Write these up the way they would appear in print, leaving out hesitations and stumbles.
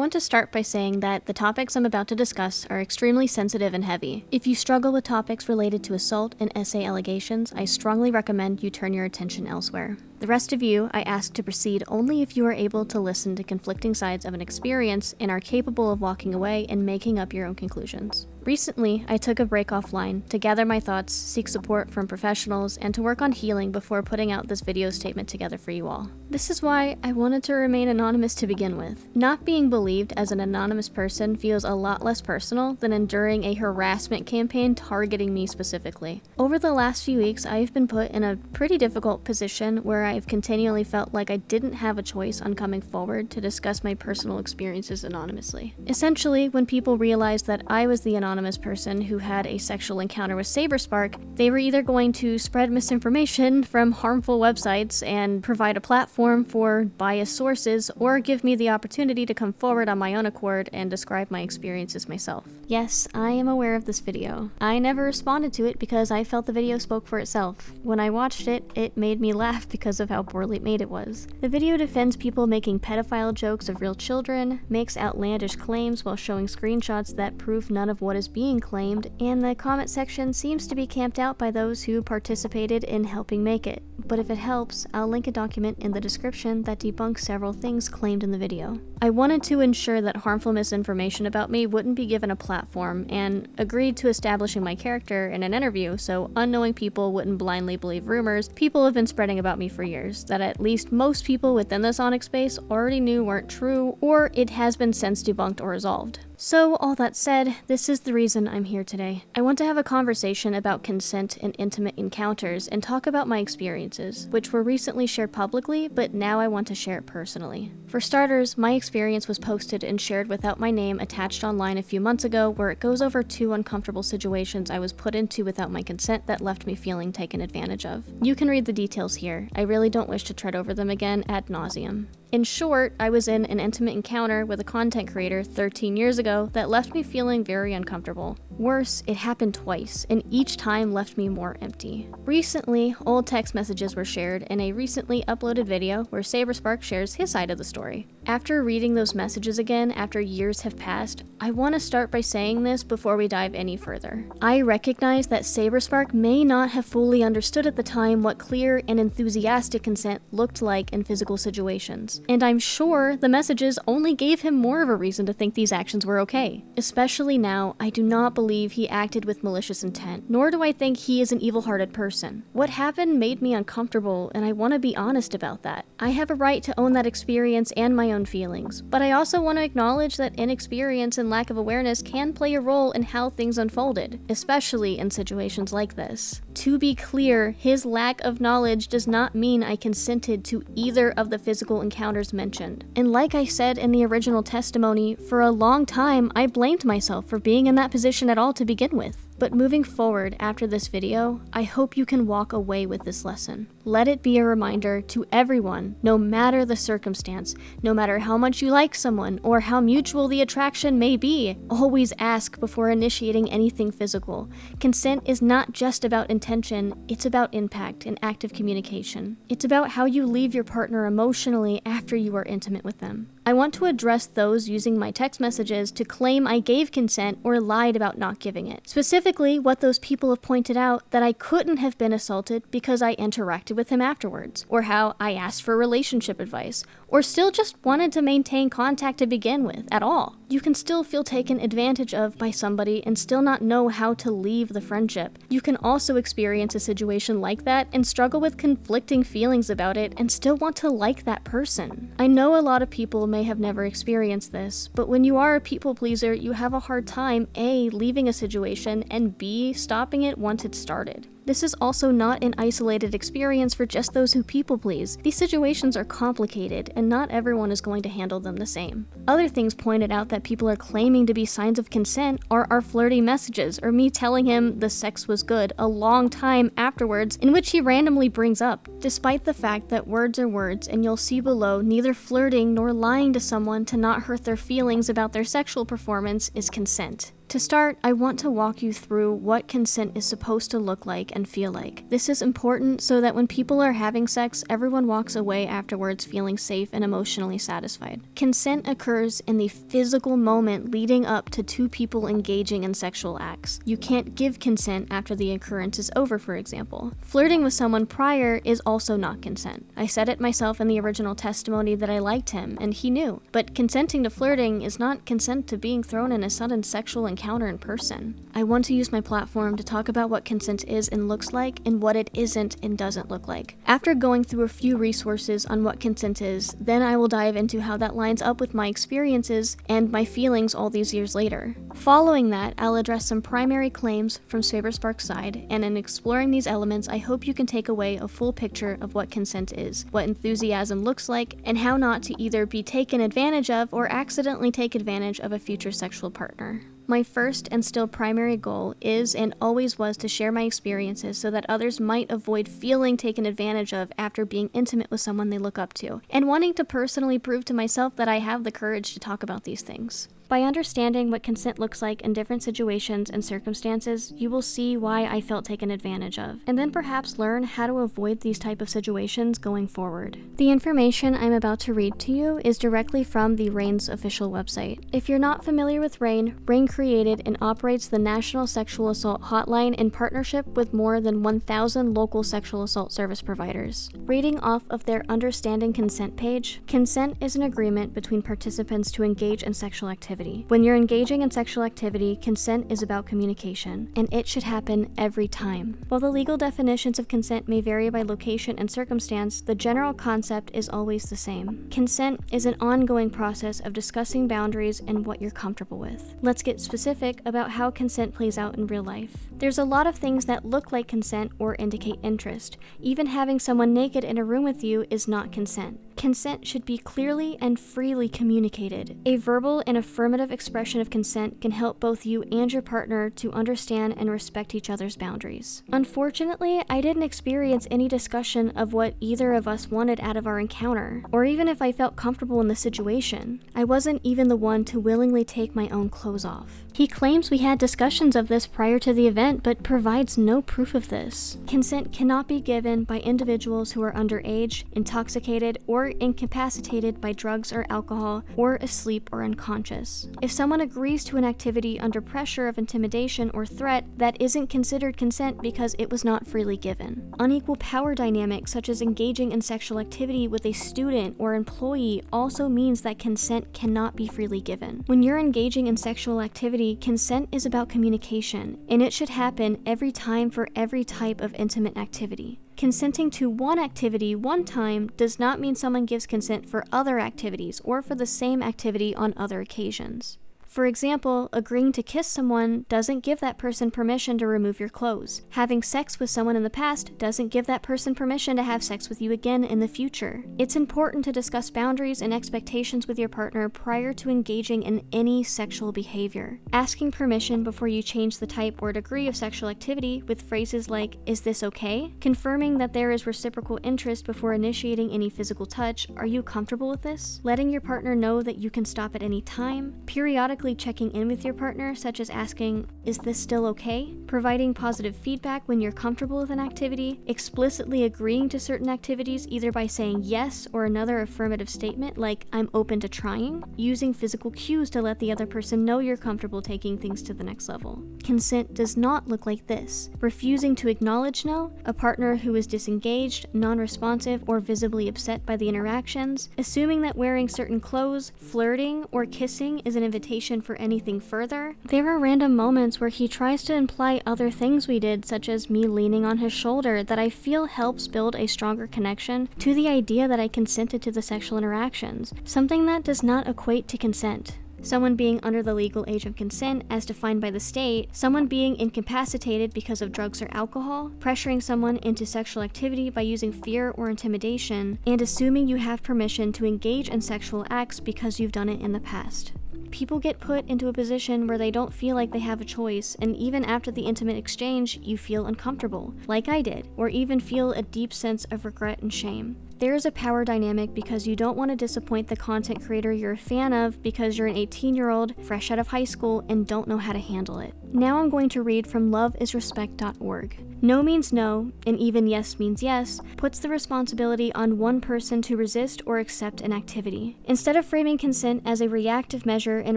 want to start by saying that the topics I'm about to discuss are extremely sensitive and heavy. If you struggle with topics related to assault and SA allegations, I strongly recommend you turn your attention elsewhere. The rest of you, I ask to proceed only if you are able to listen to conflicting sides of an experience and are capable of walking away and making up your own conclusions. Recently, I took a break offline to gather my thoughts, seek support from professionals, and to work on healing before putting out this video statement together for you all. This is why I wanted to remain anonymous to begin with. Not being believed as an anonymous person feels a lot less personal than enduring a harassment campaign targeting me specifically. Over the last few weeks, I've been put in a pretty difficult position where I've continually felt like I didn't have a choice on coming forward to discuss my personal experiences anonymously. Essentially, when people realized that I was the anonymous person who had a sexual encounter with Saberpark, they were either going to spread misinformation from harmful websites and provide a platform for biased sources, or give me the opportunity to come forward on my own accord and describe my experiences myself. Yes, I am aware of this video. I never responded to it because I felt the video spoke for itself. When I watched it, it made me laugh because of how poorly made it was. The video defends people making pedophile jokes of real children, makes outlandish claims while showing screenshots that prove none of what is being claimed, and the comment section seems to be camped out by those who participated in helping make it. But if it helps, I'll link a document in the description that debunks several things claimed in the video. I wanted to ensure that harmful misinformation about me wouldn't be given a platform, and agreed to establishing my character in an interview so unknowing people wouldn't blindly believe rumors people have been spreading about me for years, that at least most people within the sonic space already knew weren't true, or it has been since debunked or resolved. So, all that said, this is the reason I'm here today. I want to have a conversation about consent and intimate encounters and talk about my experiences, which were recently shared publicly, but now I want to share it personally. For starters, my experience was posted and shared without my name attached online a few months ago, where it goes over 2 uncomfortable situations I was put into without my consent that left me feeling taken advantage of. You can read the details here. I really don't wish to tread over them again ad nauseum. In short, I was in an intimate encounter with a content creator 13 years ago that left me feeling very uncomfortable. Worse, it happened twice, and each time left me more empty. Recently, old text messages were shared in a recently uploaded video where Saberpark shares his side of the story. After reading those messages again after years have passed, I want to start by saying this before we dive any further. I recognize that Saberpark may not have fully understood at the time what clear and enthusiastic consent looked like in physical situations. And I'm sure the messages only gave him more of a reason to think these actions were okay. Especially now, I do not believe he acted with malicious intent, nor do I think he is an evil-hearted person. What happened made me uncomfortable, and I want to be honest about that. I have a right to own that experience and my own feelings, but I also want to acknowledge that inexperience and lack of awareness can play a role in how things unfolded, especially in situations like this. To be clear, his lack of knowledge does not mean I consented to either of the physical encounters mentioned. And like I said in the original testimony, for a long time I blamed myself for being in that position at all to begin with. But moving forward after this video, I hope you can walk away with this lesson. Let it be a reminder to everyone, no matter the circumstance, no matter how much you like someone or how mutual the attraction may be, always ask before initiating anything physical. Consent is not just about intention, it's about impact and active communication. It's about how you leave your partner emotionally after you are intimate with them. I want to address those using my text messages to claim I gave consent or lied about not giving it. Specifically, what those people have pointed out that I couldn't have been assaulted because I interacted with him afterwards, or how I asked for relationship advice, or still just wanted to maintain contact to begin with at all. You can still feel taken advantage of by somebody and still not know how to leave the friendship. You can also experience a situation like that and struggle with conflicting feelings about it and still want to like that person. I know a lot of people may have never experienced this, but when you are a people pleaser, you have a hard time A, leaving a situation, and B, stopping it once it's started. This is also not an isolated experience for just those who people please. These situations are complicated, and not everyone is going to handle them the same. Other things pointed out that people are claiming to be signs of consent are our flirty messages, or me telling him the sex was good a long time afterwards, in which he randomly brings up. Despite the fact that words are words, and you'll see below, neither flirting nor lying to someone to not hurt their feelings about their sexual performance is consent. To start, I want to walk you through what consent is supposed to look like and feel like. This is important so that when people are having sex, everyone walks away afterwards feeling safe and emotionally satisfied. Consent occurs in the physical moment leading up to two people engaging in sexual acts. You can't give consent after the occurrence is over, for example. Flirting with someone prior is also not consent. I said it myself in the original testimony that I liked him, and he knew. But consenting to flirting is not consent to being thrown in a sudden sexual encounter in person. I want to use my platform to talk about what consent is and looks like, and what it isn't and doesn't look like. After going through a few resources on what consent is, then I will dive into how that lines up with my experiences and my feelings all these years later. Following that, I'll address some primary claims from Saberpark's side, and in exploring these elements, I hope you can take away a full picture of what consent is, what enthusiasm looks like, and how not to either be taken advantage of or accidentally take advantage of a future sexual partner. My first and still primary goal is and always was to share my experiences so that others might avoid feeling taken advantage of after being intimate with someone they look up to, and wanting to personally prove to myself that I have the courage to talk about these things. By understanding what consent looks like in different situations and circumstances, you will see why I felt taken advantage of, and then perhaps learn how to avoid these type of situations going forward. The information I'm about to read to you is directly from the RAIN's official website. If you're not familiar with RAIN created and operates the National Sexual Assault Hotline in partnership with more than 1,000 local sexual assault service providers. Reading off of their Understanding Consent page, consent is an agreement between participants to engage in sexual activity. When you're engaging in sexual activity, consent is about communication, and it should happen every time. While the legal definitions of consent may vary by location and circumstance, the general concept is always the same. Consent is an ongoing process of discussing boundaries and what you're comfortable with. Let's get specific about how consent plays out in real life. There's a lot of things that look like consent or indicate interest. Even having someone naked in a room with you is not consent. Consent should be clearly and freely communicated. A verbal and affirmative expression of consent can help both you and your partner to understand and respect each other's boundaries. Unfortunately, I didn't experience any discussion of what either of us wanted out of our encounter, or even if I felt comfortable in the situation. I wasn't even the one to willingly take my own clothes off. He claims we had discussions of this prior to the event, but provides no proof of this. Consent cannot be given by individuals who are underage, intoxicated, or incapacitated by drugs or alcohol, or asleep or unconscious. If someone agrees to an activity under pressure of intimidation or threat, that isn't considered consent because it was not freely given. Unequal power dynamics, such as engaging in sexual activity with a student or employee, also means that consent cannot be freely given. When you're engaging in sexual activity, consent is about communication, and it should happen every time for every type of intimate activity. Consenting to one activity one time does not mean someone gives consent for other activities or for the same activity on other occasions. For example, agreeing to kiss someone doesn't give that person permission to remove your clothes. Having sex with someone in the past doesn't give that person permission to have sex with you again in the future. It's important to discuss boundaries and expectations with your partner prior to engaging in any sexual behavior. Asking permission before you change the type or degree of sexual activity with phrases like, "Is this okay?" Confirming that there is reciprocal interest before initiating any physical touch. "Are you comfortable with this?" Letting your partner know that you can stop at any time. Periodically checking in with your partner, such as asking, "Is this still okay?" Providing positive feedback when you're comfortable with an activity. Explicitly agreeing to certain activities either by saying yes or another affirmative statement like, "I'm open to trying." Using physical cues to let the other person know you're comfortable taking things to the next level. Consent does not look like this. Refusing to acknowledge no, a partner who is disengaged, non-responsive, or visibly upset by the interactions. Assuming that wearing certain clothes, flirting, or kissing is an invitation for anything further. There are random moments where he tries to imply other things we did, such as me leaning on his shoulder, that I feel helps build a stronger connection to the idea that I consented to the sexual interactions, something that does not equate to consent. Someone being under the legal age of consent as defined by the state, someone being incapacitated because of drugs or alcohol, pressuring someone into sexual activity by using fear or intimidation, and assuming you have permission to engage in sexual acts because you've done it in the past. People get put into a position where they don't feel like they have a choice, and even after the intimate exchange, you feel uncomfortable, like I did, or even feel a deep sense of regret and shame. There is a power dynamic because you don't want to disappoint the content creator you're a fan of because you're an 18-year-old, fresh out of high school, and don't know how to handle it. Now I'm going to read from loveisrespect.org. No means no, and even yes means yes, puts the responsibility on one person to resist or accept an activity. Instead of framing consent as a reactive measure in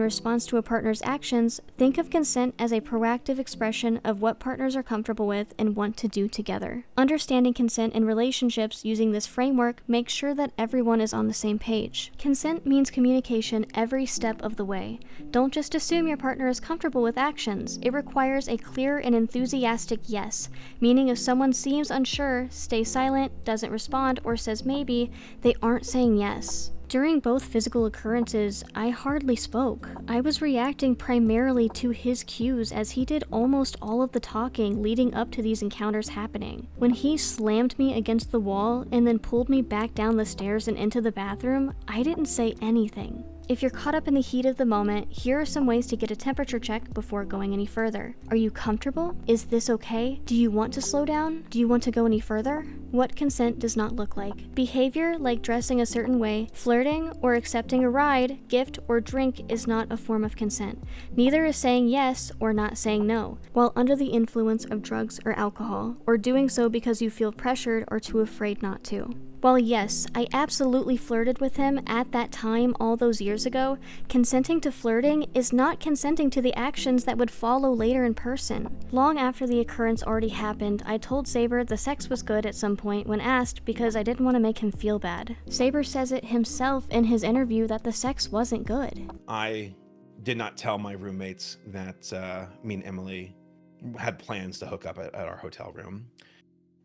response to a partner's actions, think of consent as a proactive expression of what partners are comfortable with and want to do together. Understanding consent in relationships using this framework makes sure that everyone is on the same page. Consent means communication every step of the way. Don't just assume your partner is comfortable with actions. It requires a clear and enthusiastic yes, meaning if someone seems unsure, stays silent, doesn't respond, or says maybe, they aren't saying yes. During both physical occurrences, I hardly spoke. I was reacting primarily to his cues as he did almost all of the talking leading up to these encounters happening. When he slammed me against the wall and then pulled me back down the stairs and into the bathroom, I didn't say anything. If you're caught up in the heat of the moment, here are some ways to get a temperature check before going any further. Are you comfortable? Is this okay? Do you want to slow down? Do you want to go any further? What consent does not look like. Behavior like dressing a certain way, flirting, or accepting a ride, gift, or drink is not a form of consent. Neither is saying yes or not saying no, while under the influence of drugs or alcohol, or doing so because you feel pressured or too afraid not to. While yes, I absolutely flirted with him at that time all those years ago, consenting to flirting is not consenting to the actions that would follow later in person. Long after the occurrence already happened, I told Saber the sex was good at some point when asked because I didn't want to make him feel bad. Saber says it himself in his interview that the sex wasn't good. I did not tell my roommates that me and Emily had plans to hook up at our hotel room.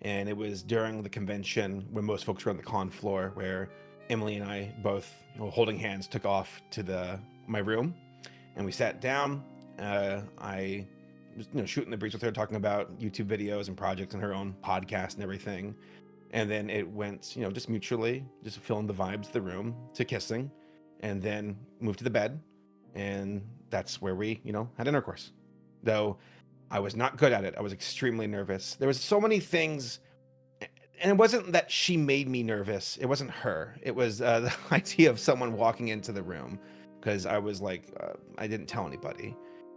And it was during the convention when most folks were on the con floor where Emily and I both, holding hands, took off to my room, and we sat down. I was shooting the breeze with her, talking about YouTube videos and projects and her own podcast and everything. And then it went, just mutually, just filling the vibes of the room to kissing, and then moved to the bed. And that's where we, had intercourse. Though I was not good at it. I was extremely nervous. There was so many things, and it wasn't that she made me nervous. It wasn't her. It was the idea of someone walking into the room, because I was like, I didn't tell anybody.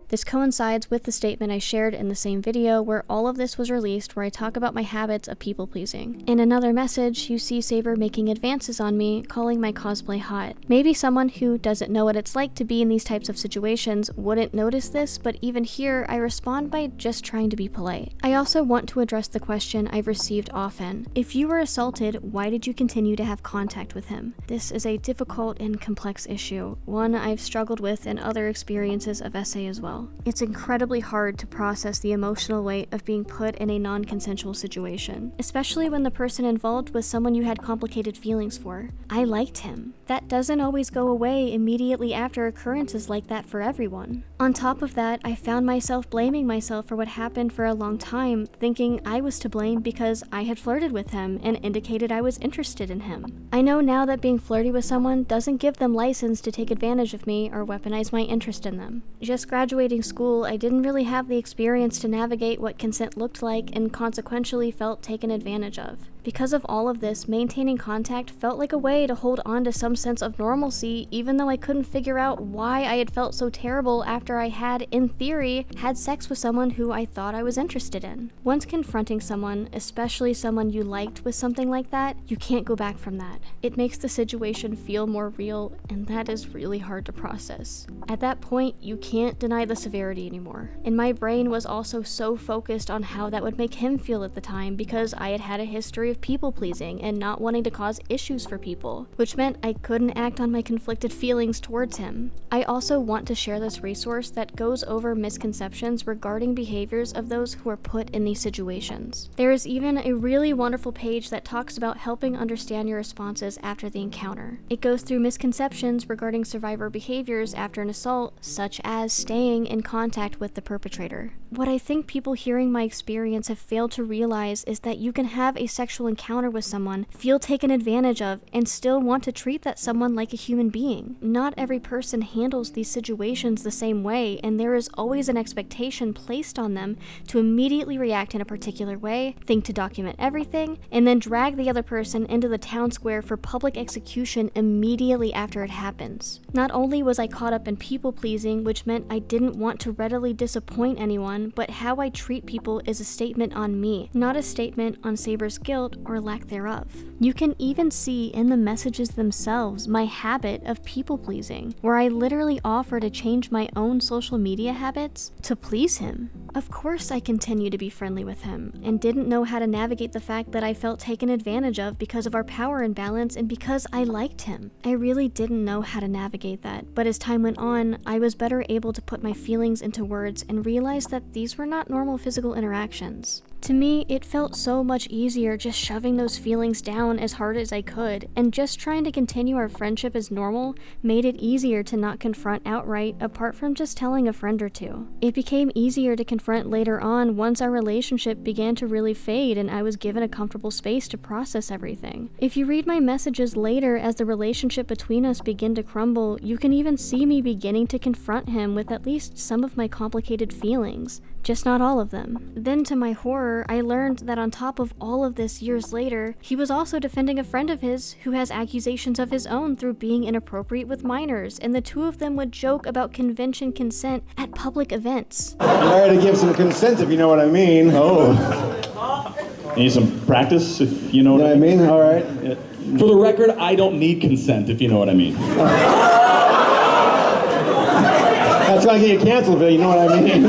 This coincides with the statement I shared in the same video where all of this was released, where I talk about my habits of people-pleasing. In another message, you see Saber making advances on me, calling my cosplay hot. Maybe someone who doesn't know what it's like to be in these types of situations wouldn't notice this, but even here, I respond by just trying to be polite. I also want to address the question I've received often. If you were assaulted, why did you continue to have contact with him? This is a difficult and complex issue, one I've struggled with in other experiences of SA as well. It's incredibly hard to process the emotional weight of being put in a non-consensual situation, especially when the person involved was someone you had complicated feelings for. I liked him. That doesn't always go away immediately after occurrences like that for everyone. On top of that, I found myself blaming myself for what happened for a long time, thinking I was to blame because I had flirted with him and indicated I was interested in him. I know now that being flirty with someone doesn't give them license to take advantage of me or weaponize my interest in them. Just graduating school, I didn't really have the experience to navigate what consent looked like and consequentially felt taken advantage of. Because of all of this, maintaining contact felt like a way to hold on to some sense of normalcy, even though I couldn't figure out why I had felt so terrible after I had, in theory, had sex with someone who I thought I was interested in. Once confronting someone, especially someone you liked with something like that, you can't go back from that. It makes the situation feel more real, and that is really hard to process. At that point, you can't deny the severity anymore. And my brain was also so focused on how that would make him feel at the time because I had had a history of people-pleasing and not wanting to cause issues for people, which meant I couldn't act on my conflicted feelings towards him. I also want to share this resource that goes over misconceptions regarding behaviors of those who are put in these situations. There is even a really wonderful page that talks about helping understand your responses after the encounter. It goes through misconceptions regarding survivor behaviors after an assault, such as staying in contact with the perpetrator. What I think people hearing my experience have failed to realize is that you can have a sexual sexual encounter with someone, feel taken advantage of, and still want to treat that someone like a human being. Not every person handles these situations the same way, and there is always an expectation placed on them to immediately react in a particular way, think to document everything, and then drag the other person into the town square for public execution immediately after it happens. Not only was I caught up in people-pleasing, which meant I didn't want to readily disappoint anyone, but how I treat people is a statement on me, not a statement on Saber's guilt or lack thereof. You can even see in the messages themselves my habit of people-pleasing, where I literally offer to change my own social media habits to please him. Of course I continue to be friendly with him, and didn't know how to navigate the fact that I felt taken advantage of because of our power imbalance and because I liked him. I really didn't know how to navigate that, but as time went on, I was better able to put my feelings into words and realize that these were not normal physical interactions. To me, it felt so much easier just shoving those feelings down as hard as I could, and just trying to continue our friendship as normal made it easier to not confront outright, apart from just telling a friend or two. It became easier to confront later on once our relationship began to really fade and I was given a comfortable space to process everything. If you read my messages later as the relationship between us began to crumble, you can even see me beginning to confront him with at least some of my complicated feelings. Just not all of them. Then to my horror, I learned that on top of all of this years later, he was also defending a friend of his who has accusations of his own through being inappropriate with minors, and the two of them would joke about convention consent at public events. You gotta give some consent if you know what I mean. Oh. Need some practice if you know what I mean? All right. Yeah. For the record, I don't need consent if you know what I mean. That's gonna get you canceled, Bill, you know what I mean?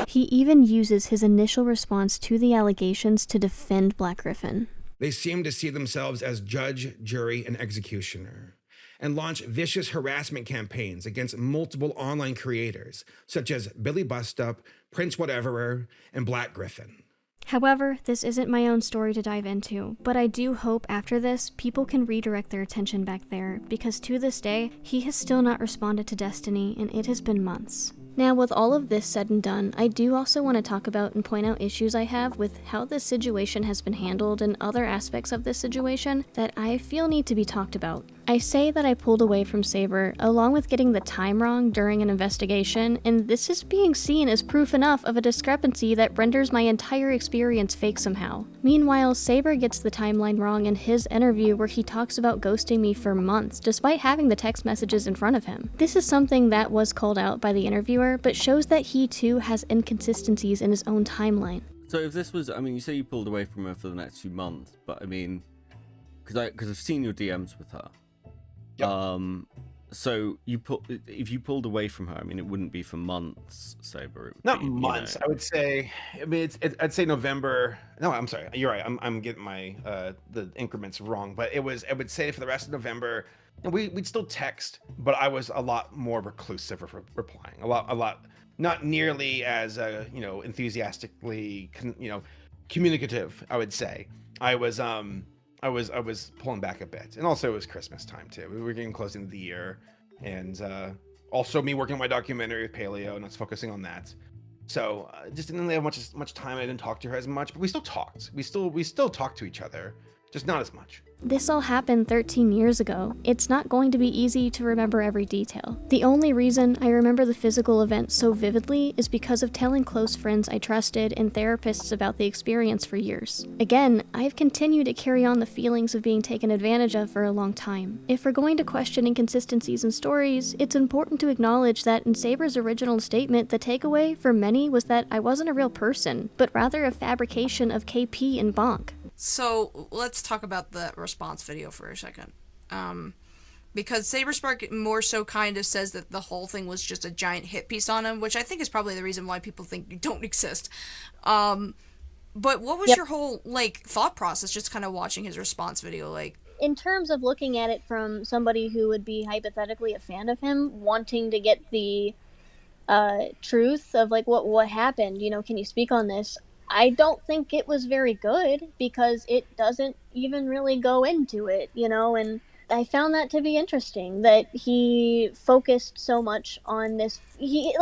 He even uses his initial response to the allegations to defend Black Griffin. They seem to see themselves as judge, jury, and executioner, and launch vicious harassment campaigns against multiple online creators, such as Billy Bustup, Prince Whateverer, and Black Griffin. However, this isn't my own story to dive into, but I do hope after this, people can redirect their attention back there, because to this day, he has still not responded to Destiny, and it has been months. Now, with all of this said and done, I do also want to talk about and point out issues I have with how this situation has been handled and other aspects of this situation that I feel need to be talked about. I say that I pulled away from Saber, along with getting the time wrong during an investigation, and this is being seen as proof enough of a discrepancy that renders my entire experience fake somehow. Meanwhile, Saber gets the timeline wrong in his interview where he talks about ghosting me for months, despite having the text messages in front of him. This is something that was called out by the interviewer, but shows that he too has inconsistencies in his own timeline. So if this was, I mean, you say you pulled away from her for the next few months, but I mean, because I've seen your DMs with her. Yep. So if you pulled away from her, I mean, it wouldn't be for months, Saber. Not months. I would say. I mean, I'd say November. No, I'm sorry. You're right. I'm getting my the increments wrong. But it was. I would say for the rest of November, and we'd still text, but I was a lot more reclusive for replying. A lot. Not nearly as enthusiastically communicative. I would say. I was pulling back a bit, and also it was Christmas time too. We were getting close into the year, and also me working on my documentary with Paleo, and I was focusing on that. So just didn't really have much time. I didn't talk to her as much, but we still talked. We still talked to each other, just not as much. This all happened 13 years ago. It's not going to be easy to remember every detail. The only reason I remember the physical event so vividly is because of telling close friends I trusted and therapists about the experience for years. Again, I've continued to carry on the feelings of being taken advantage of for a long time. If we're going to question inconsistencies in stories, it's important to acknowledge that in Saber's original statement, the takeaway for many was that I wasn't a real person, but rather a fabrication of KP and Bonk. So let's talk about the response video for a second. Because Saberspark more so kind of says that the whole thing was just a giant hit piece on him, which I think is probably the reason why people think you don't exist. But what was your whole, thought process just kind of watching his response video like? In terms of looking at it from somebody who would be hypothetically a fan of him, wanting to get the truth of, what happened, can you speak on this? I don't think it was very good because it doesn't even really go into it, and I found that to be interesting that he focused so much on this. He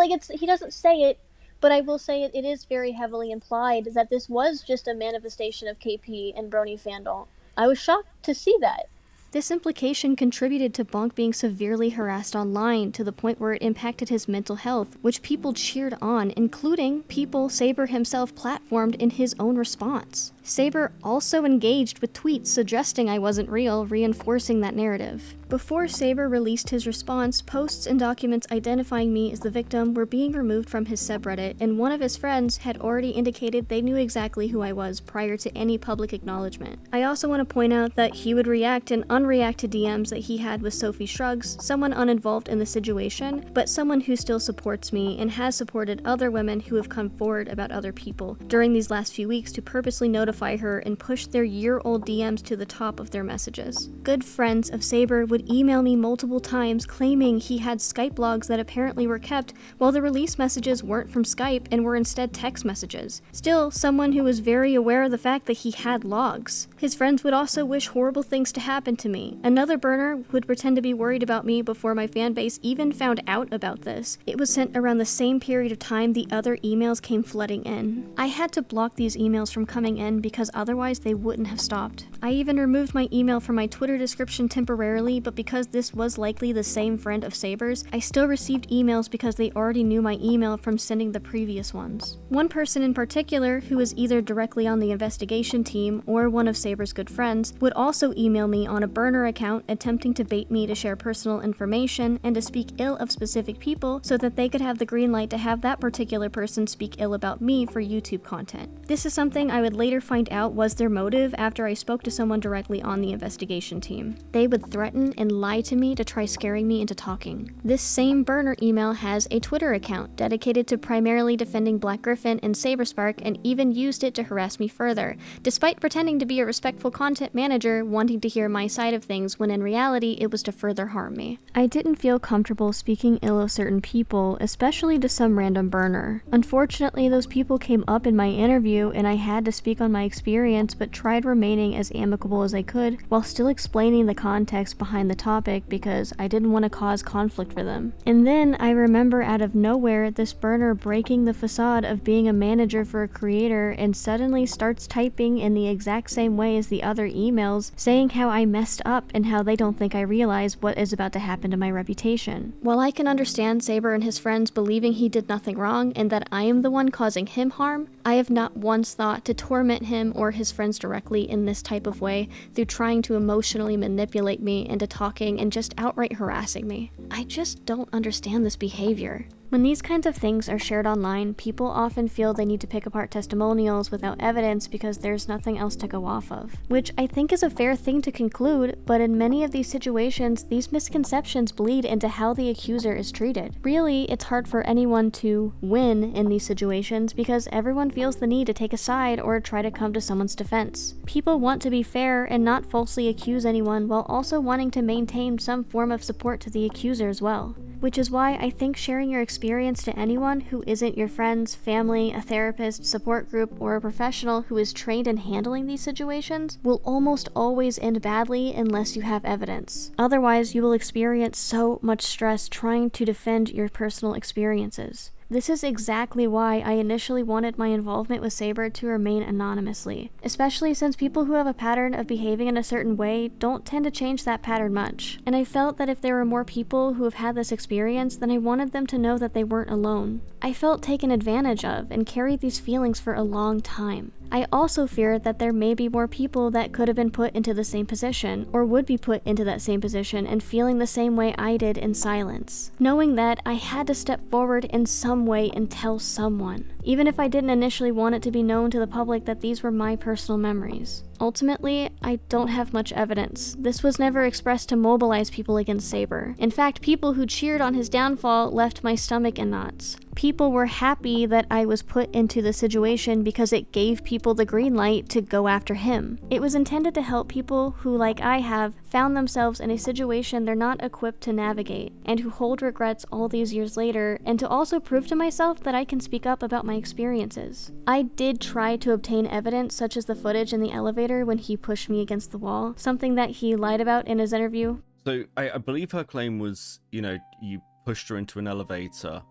doesn't say it, But I will say it is very heavily implied that this was just a manifestation of KP and Brony fandom. I was shocked to see that. This implication contributed to Bonk being severely harassed online to the point where it impacted his mental health, which people cheered on, including people Saber himself platformed in his own response. Saber also engaged with tweets suggesting I wasn't real, reinforcing that narrative. Before Saber released his response, posts and documents identifying me as the victim were being removed from his subreddit, and one of his friends had already indicated they knew exactly who I was prior to any public acknowledgement. I also want to point out that he would react and unreact to DMs that he had with Sophie Shrugs, someone uninvolved in the situation, but someone who still supports me and has supported other women who have come forward about other people during these last few weeks to purposely notify her and push their year-old DMs to the top of their messages. Good friends of Saber would email me multiple times claiming he had Skype logs that apparently were kept, while the release messages weren't from Skype and were instead text messages. Still, someone who was very aware of the fact that he had logs. His friends would also wish horrible things to happen to me. Another burner would pretend to be worried about me before my fanbase even found out about this. It was sent around the same period of time the other emails came flooding in. I had to block these emails from coming in because otherwise they wouldn't have stopped. I even removed my email from my Twitter description temporarily, but because this was likely the same friend of Saber's, I still received emails because they already knew my email from sending the previous ones. One person in particular, who was either directly on the investigation team or one of Saber's good friends, would also email me on a burner account attempting to bait me to share personal information and to speak ill of specific people so that they could have the green light to have that particular person speak ill about me for YouTube content. This is something I would later find out was their motive after I spoke to someone directly on the investigation team. They would threaten and lie to me to try scaring me into talking. This same burner email has a Twitter account dedicated to primarily defending Black Griffin and Saberspark, and even used it to harass me further, despite pretending to be a respectful content manager wanting to hear my side of things when in reality it was to further harm me. I didn't feel comfortable speaking ill of certain people, especially to some random burner. Unfortunately, those people came up in my interview and I had to speak on my experience, but tried remaining as amicable as I could while still explaining the context behind the topic because I didn't want to cause conflict for them. And then I remember out of nowhere this burner breaking the facade of being a manager for a creator and suddenly starts typing in the exact same way as the other emails, saying how I messed up and how they don't think I realize what is about to happen to my reputation. While I can understand Saber and his friends believing he did nothing wrong and that I am the one causing him harm, I have not once thought to torment him or his friends directly in this type of way through trying to emotionally manipulate me into talking and just outright harassing me. I just don't understand this behavior. When these kinds of things are shared online, people often feel they need to pick apart testimonials without evidence because there's nothing else to go off of. Which I think is a fair thing to conclude, but in many of these situations, these misconceptions bleed into how the accuser is treated. Really, it's hard for anyone to win in these situations because everyone feels the need to take a side or try to come to someone's defense. People want to be fair and not falsely accuse anyone while also wanting to maintain some form of support to the accuser as well. Which is why I think sharing your experience to anyone who isn't your friends, family, a therapist, support group, or a professional who is trained in handling these situations will almost always end badly unless you have evidence. Otherwise, you will experience so much stress trying to defend your personal experiences. This is exactly why I initially wanted my involvement with Saber to remain anonymously, especially since people who have a pattern of behaving in a certain way don't tend to change that pattern much. And I felt that if there were more people who have had this experience, then I wanted them to know that they weren't alone. I felt taken advantage of and carried these feelings for a long time. I also feared that there may be more people that could have been put into the same position, or would be put into that same position and feeling the same way I did in silence. Knowing that, I had to step forward in some way and tell someone, even if I didn't initially want it to be known to the public that these were my personal memories. Ultimately, I don't have much evidence. This was never expressed to mobilize people against Saber. In fact, people who cheered on his downfall left my stomach in knots. People were happy that I was put into the situation because it gave people the green light to go after him. It was intended to help people who, like I have, found themselves in a situation they're not equipped to navigate, and who hold regrets all these years later, and to also prove to myself that I can speak up about my experiences. I did try to obtain evidence such as the footage in the elevator when he pushed me against the wall, something that he lied about in his interview. So I believe her claim was, you pushed her into an elevator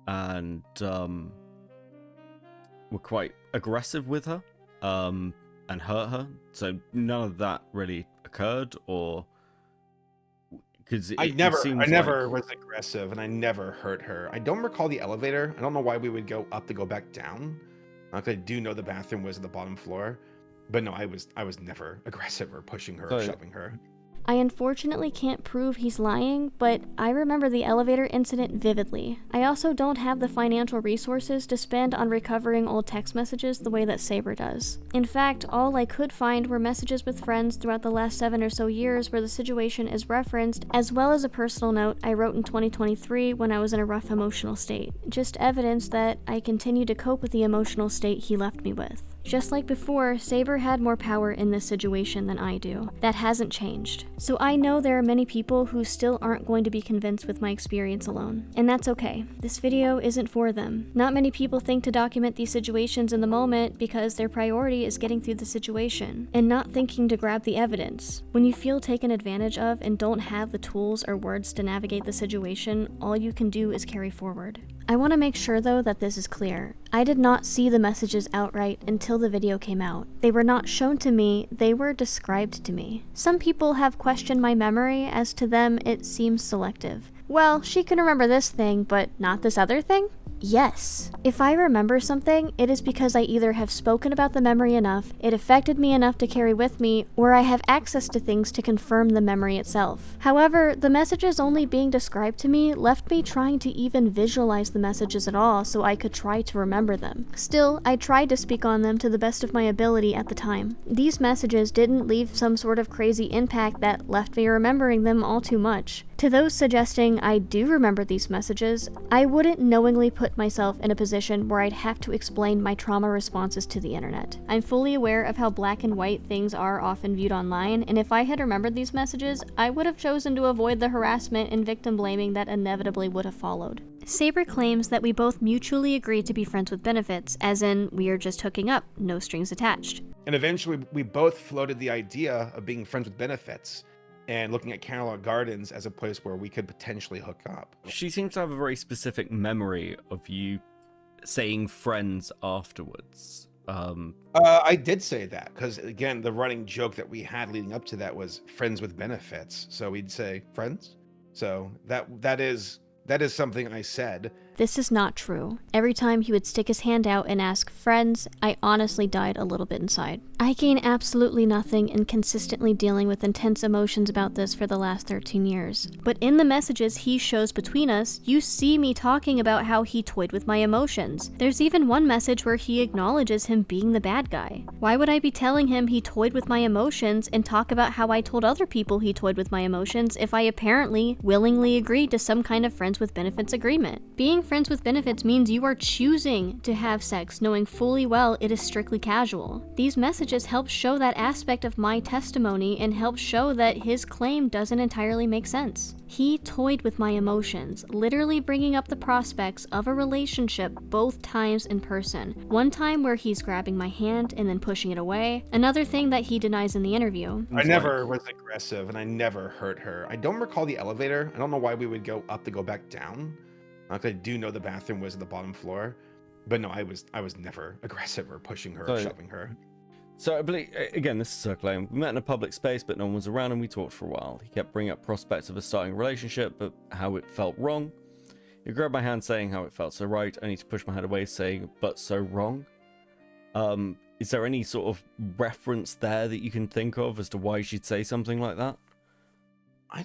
and were quite aggressive with her, and hurt her. So none of that really occurred, or because I never was aggressive, and I never hurt her. I don't recall the elevator. I don't know why we would go up to go back down. Like, I do know the bathroom was at the bottom floor, but no, I was never aggressive or pushing her or shoving her. I unfortunately can't prove he's lying, but I remember the elevator incident vividly. I also don't have the financial resources to spend on recovering old text messages the way that Saber does. In fact, all I could find were messages with friends throughout the last 7 or so years where the situation is referenced, as well as a personal note I wrote in 2023 when I was in a rough emotional state. Just evidence that I continue to cope with the emotional state he left me with. Just like before, Saber had more power in this situation than I do. That hasn't changed. So I know there are many people who still aren't going to be convinced with my experience alone. And that's okay. This video isn't for them. Not many people think to document these situations in the moment because their priority is getting through the situation, and not thinking to grab the evidence. When you feel taken advantage of and don't have the tools or words to navigate the situation, all you can do is carry forward. I want to make sure though that this is clear. I did not see the messages outright until the video came out. They were not shown to me, they were described to me. Some people have questioned my memory, as to them it seems selective. Well, she can remember this thing, but not this other thing? Yes. If I remember something, it is because I either have spoken about the memory enough, it affected me enough to carry with me, or I have access to things to confirm the memory itself. However, the messages only being described to me left me trying to even visualize the messages at all so I could try to remember them. Still, I tried to speak on them to the best of my ability at the time. These messages didn't leave some sort of crazy impact that left me remembering them all too much. To those suggesting I do remember these messages, I wouldn't knowingly put myself in a position where I'd have to explain my trauma responses to the internet. I'm fully aware of how black and white things are often viewed online, and if I had remembered these messages, I would have chosen to avoid the harassment and victim blaming that inevitably would have followed. Saber claims that we both mutually agreed to be friends with benefits, as in we are just hooking up, no strings attached. And eventually, we both floated the idea of being friends with benefits and looking at Carolina Gardens as a place where we could potentially hook up. She seems to have a very specific memory of you saying friends afterwards. I did say that because, again, the running joke that we had leading up to that was friends with benefits. So we'd say friends. So that is something I said. This is not true. Every time he would stick his hand out and ask, friends, I honestly died a little bit inside. I gain absolutely nothing in consistently dealing with intense emotions about this for the last 13 years. But in the messages he shows between us, you see me talking about how he toyed with my emotions. There's even one message where he acknowledges him being the bad guy. Why would I be telling him he toyed with my emotions and talk about how I told other people he toyed with my emotions if I apparently willingly agreed to some kind of friends with benefits agreement? Being friends with benefits means you are choosing to have sex knowing fully well it is strictly casual. These messages help show that aspect of my testimony and help show that his claim doesn't entirely make sense. He toyed with my emotions, literally bringing up the prospects of a relationship both times in person. One time where he's grabbing my hand and then pushing it away. Another thing that he denies in the interview. I never was aggressive, and I never hurt her. I don't recall the elevator. I don't know why we would go up to go back down. Like, I do know the bathroom was at the bottom floor, but no, I was never aggressive or pushing her or shoving her. So I believe, again, this is her claim. We met in a public space, but no one was around, and we talked for a while. He kept bringing up prospects of a starting relationship, but how it felt wrong. He grabbed my hand, saying how it felt so right, only to push my hand away, saying, but so wrong. Is there any sort of reference there that you can think of as to why she'd say something like that? I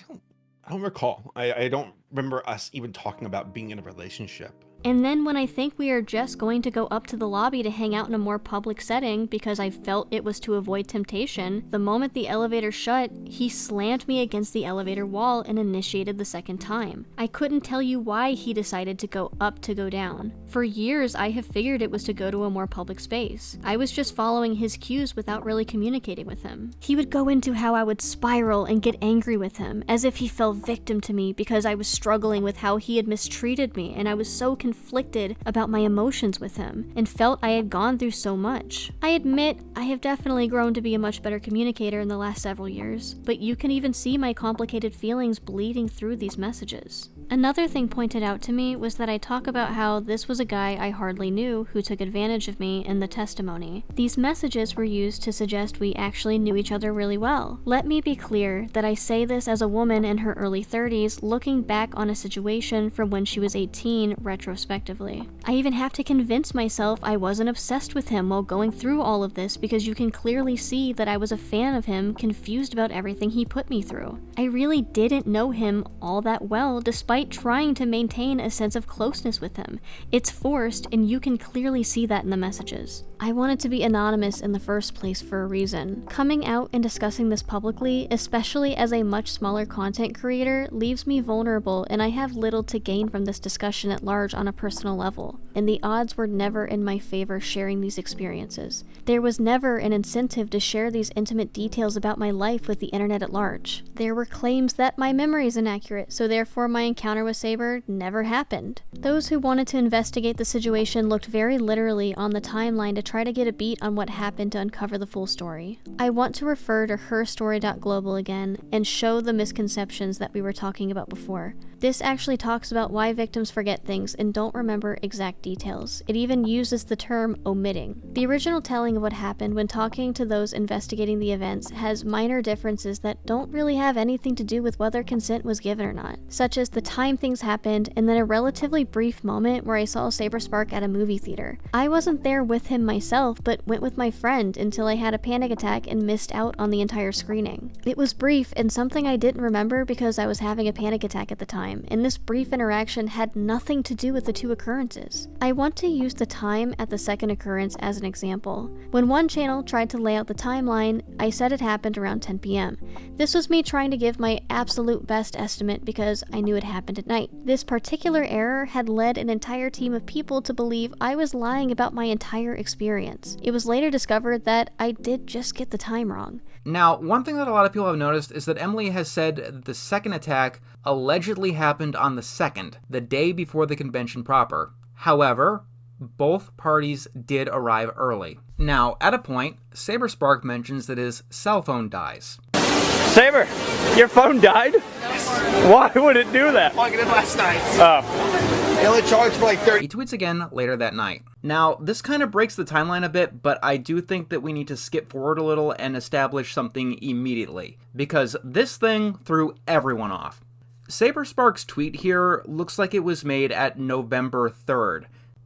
don't recall. I don't remember us even talking about being in a relationship. And then when I think we are just going to go up to the lobby to hang out in a more public setting because I felt it was to avoid temptation, the moment the elevator shut, he slammed me against the elevator wall and initiated the second time. I couldn't tell you why he decided to go up to go down. For years, I have figured it was to go to a more public space. I was just following his cues without really communicating with him. He would go into how I would spiral and get angry with him, as if he fell victim to me because I was struggling with how he had mistreated me, and I was so conflicted about my emotions with him and felt I had gone through so much. I admit I have definitely grown to be a much better communicator in the last several years, but you can even see my complicated feelings bleeding through these messages. Another thing pointed out to me was that I talk about how this was a guy I hardly knew who took advantage of me in the testimony. These messages were used to suggest we actually knew each other really well. Let me be clear that I say this as a woman in her early 30s looking back on a situation from when she was 18 retrospectively. I even have to convince myself I wasn't obsessed with him while going through all of this because you can clearly see that I was a fan of him, confused about everything he put me through. I really didn't know him all that well despite trying to maintain a sense of closeness with him. It's forced, and you can clearly see that in the messages. I wanted to be anonymous in the first place for a reason. Coming out and discussing this publicly, especially as a much smaller content creator, leaves me vulnerable, and I have little to gain from this discussion at large on a personal level. And the odds were never in my favor sharing these experiences. There was never an incentive to share these intimate details about my life with the internet at large. There were claims that my memory is inaccurate, so therefore my encounter with Saber never happened. Those who wanted to investigate the situation looked very literally on the timeline to try to get a beat on what happened to uncover the full story. I want to refer to herstory.global again and show the misconceptions that we were talking about before. This actually talks about why victims forget things and don't remember exact details. It even uses the term omitting. The original telling of what happened when talking to those investigating the events has minor differences that don't really have anything to do with whether consent was given or not, such as the time things happened and then a relatively brief moment where I saw Saberspark at a movie theater. I wasn't there with him myself, but went with my friend until I had a panic attack and missed out on the entire screening. It was brief and something I didn't remember because I was having a panic attack at the time, and this brief interaction had nothing to do with the two occurrences. I want to use the time at the second occurrence as an example. When one channel tried to lay out the timeline, I said it happened around 10 p.m. This was me trying to give my absolute best estimate because I knew it happened at night. This particular error had led an entire team of people to believe I was lying about my entire experience. It was later discovered that I did just get the time wrong. Now, one thing that a lot of people have noticed is that Emily has said the second attack allegedly happened on the 2nd, the day before the convention proper. However, both parties did arrive early. Now, at a point, Saberspark mentions that his cell phone dies. Saber, your phone died? Why would it do that? Plugged it in last night. Oh. They only charged for like 30. He tweets again later that night. Now, this kind of breaks the timeline a bit, but I do think that we need to skip forward a little and establish something immediately, because this thing threw everyone off. Saberspark's tweet here looks like it was made at November 3rd,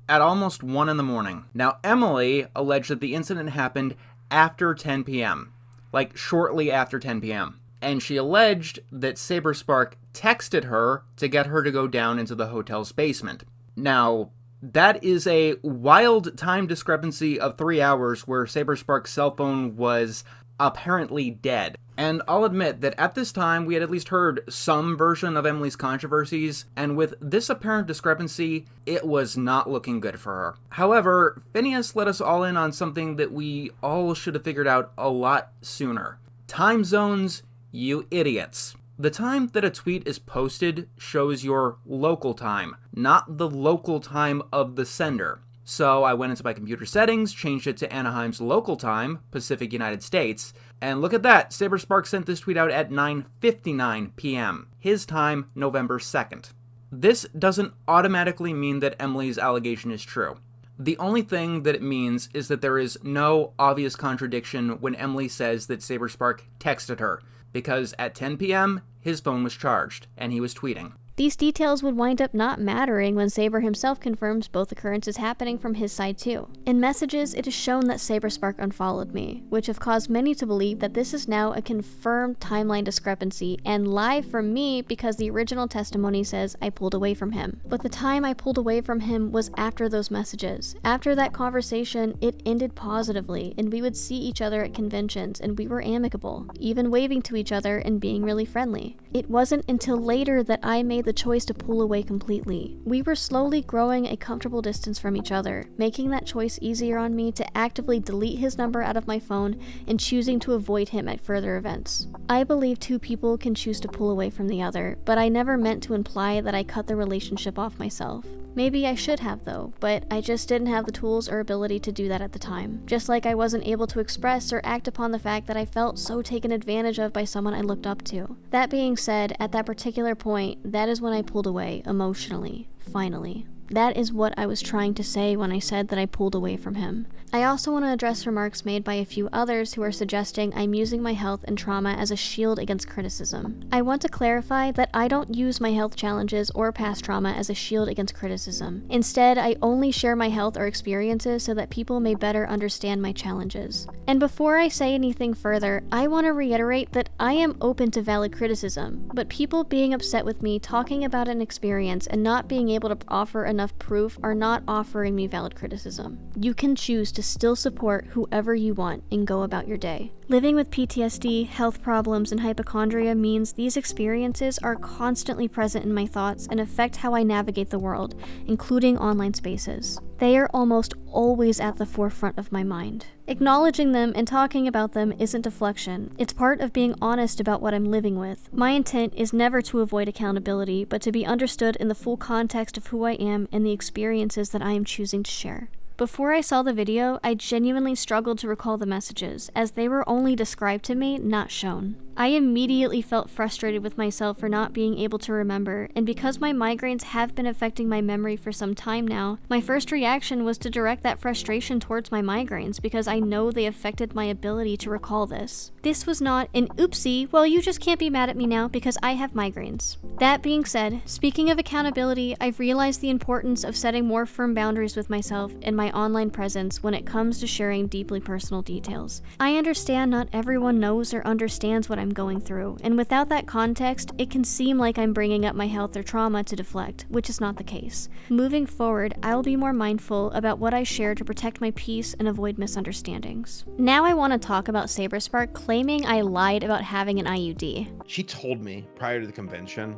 at almost 1 in the morning. Now, Emily alleged that the incident happened after 10 p.m., like shortly after 10 p.m., and she alleged that Saberspark texted her to get her to go down into the hotel's basement. Now, that is a wild time discrepancy of 3 hours where Saberspark's cell phone was apparently dead. And I'll admit that at this time we had at least heard some version of Emily's controversies, and with this apparent discrepancy, it was not looking good for her. However, Phineas let us all in on something that we all should have figured out a lot sooner. Time zones, you idiots. The time that a tweet is posted shows your local time, not the local time of the sender. So I went into my computer settings, changed it to Anaheim's local time, Pacific United States, and look at that, Saberspark sent this tweet out at 9:59 p.m., his time, November 2nd. This doesn't automatically mean that Emily's allegation is true. The only thing that it means is that there is no obvious contradiction when Emily says that Saberspark texted her, because at 10 p.m., his phone was charged, and he was tweeting. These details would wind up not mattering when Saber himself confirms both occurrences happening from his side too. In messages, it is shown that Saberspark unfollowed me, which have caused many to believe that this is now a confirmed timeline discrepancy and lie from me because the original testimony says I pulled away from him. But the time I pulled away from him was after those messages. After that conversation, it ended positively, and we would see each other at conventions, and we were amicable, even waving to each other and being really friendly. It wasn't until later that I made the choice to pull away completely. We were slowly growing a comfortable distance from each other, making that choice easier on me to actively delete his number out of my phone and choosing to avoid him at further events. I believe two people can choose to pull away from the other, but I never meant to imply that I cut the relationship off myself. Maybe I should have though, but I just didn't have the tools or ability to do that at the time. Just like I wasn't able to express or act upon the fact that I felt so taken advantage of by someone I looked up to. That being said, at that particular point, that is when I pulled away, emotionally, finally. That is what I was trying to say when I said that I pulled away from him. I also want to address remarks made by a few others who are suggesting I'm using my health and trauma as a shield against criticism. I want to clarify that I don't use my health challenges or past trauma as a shield against criticism. Instead, I only share my health or experiences so that people may better understand my challenges. And before I say anything further, I want to reiterate that I am open to valid criticism, but people being upset with me talking about an experience and not being able to offer enough proof are not offering me valid criticism. You can choose to still support whoever you want and go about your day. Living with PTSD, health problems, and hypochondria means these experiences are constantly present in my thoughts and affect how I navigate the world, including online spaces. They are almost always at the forefront of my mind. Acknowledging them and talking about them isn't deflection. It's part of being honest about what I'm living with. My intent is never to avoid accountability, but to be understood in the full context of who I am and the experiences that I am choosing to share. Before I saw the video, I genuinely struggled to recall the messages, as they were only described to me, not shown. I immediately felt frustrated with myself for not being able to remember, and because my migraines have been affecting my memory for some time now, my first reaction was to direct that frustration towards my migraines because I know they affected my ability to recall this. This was not an oopsie, well you just can't be mad at me now because I have migraines. That being said, speaking of accountability, I've realized the importance of setting more firm boundaries with myself and my online presence when it comes to sharing deeply personal details. I understand not everyone knows or understands what I'm going through, and without that context, it can seem like I'm bringing up my health or trauma to deflect, which is not the case. Moving forward, I will be more mindful about what I share to protect my peace and avoid misunderstandings. Now I want to talk about Saberpark claiming I lied about having an IUD. She told me prior to the convention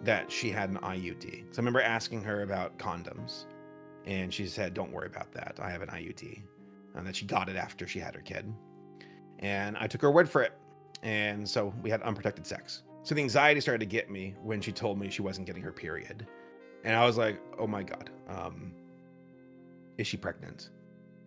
that she had an IUD. So I remember asking her about condoms, and she said, "Don't worry about that. I have an IUD." And that she got it after she had her kid. And I took her word for it. And so we had unprotected sex. So the anxiety started to get me when she told me she wasn't getting her period. And I was like, oh my God, is she pregnant?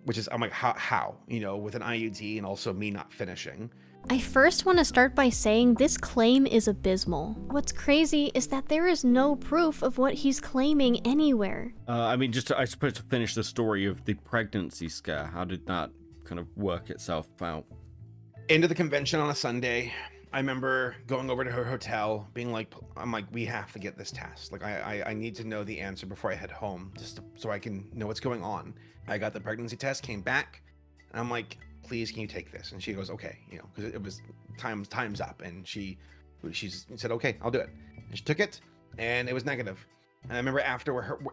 Which is, I'm like, how? You know, with an IUD and also me not finishing. I first want to start by saying this claim is abysmal. What's crazy is that there is no proof of what he's claiming anywhere. I mean, I suppose to finish the story of the pregnancy scare, how did that kind of work itself out? Into the convention on a Sunday, I remember going over to her hotel, being like, we have to get this test. Like, I need to know the answer before I head home, so I can know what's going on. I got the pregnancy test, came back, and I'm like, please, can you take this? And she goes, okay, you know, because it was time's up, and she said, okay, I'll do it. And she took it, and it was negative. And I remember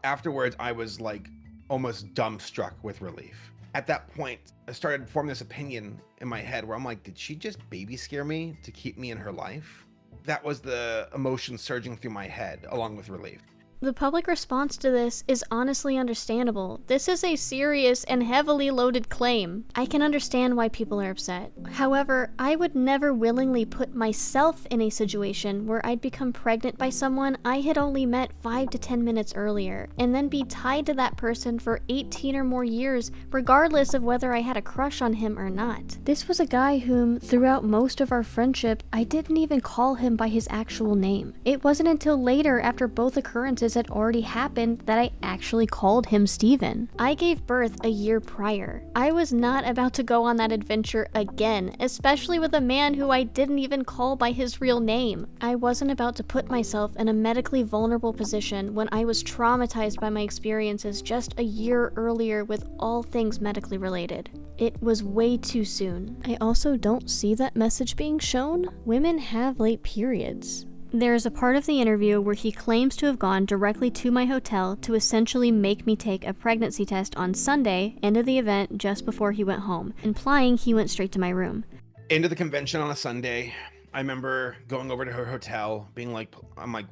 afterwards, I was like almost dumbstruck with relief. At that point, I started forming this opinion in my head where I'm like, did she just baby scare me to keep me in her life? That was the emotion surging through my head, along with relief. The public response to this is honestly understandable. This is a serious and heavily loaded claim. I can understand why people are upset. However, I would never willingly put myself in a situation where I'd become pregnant by someone I had only met 5 to 10 minutes earlier, and then be tied to that person for 18 or more years, regardless of whether I had a crush on him or not. This was a guy whom, throughout most of our friendship, I didn't even call him by his actual name. It wasn't until later, after both occurrences had already happened, that I actually called him Steven. I gave birth a year prior. I was not about to go on that adventure again, especially with a man who I didn't even call by his real name. I wasn't about to put myself in a medically vulnerable position when I was traumatized by my experiences just a year earlier with all things medically related. It was way too soon. I also don't see that message being shown. Women have late periods. There is a part of the interview where he claims to have gone directly to my hotel to essentially make me take a pregnancy test on Sunday, end of the event just before he went home, implying he went straight to my room. Into the convention on a Sunday, I remember going over to her hotel, being like,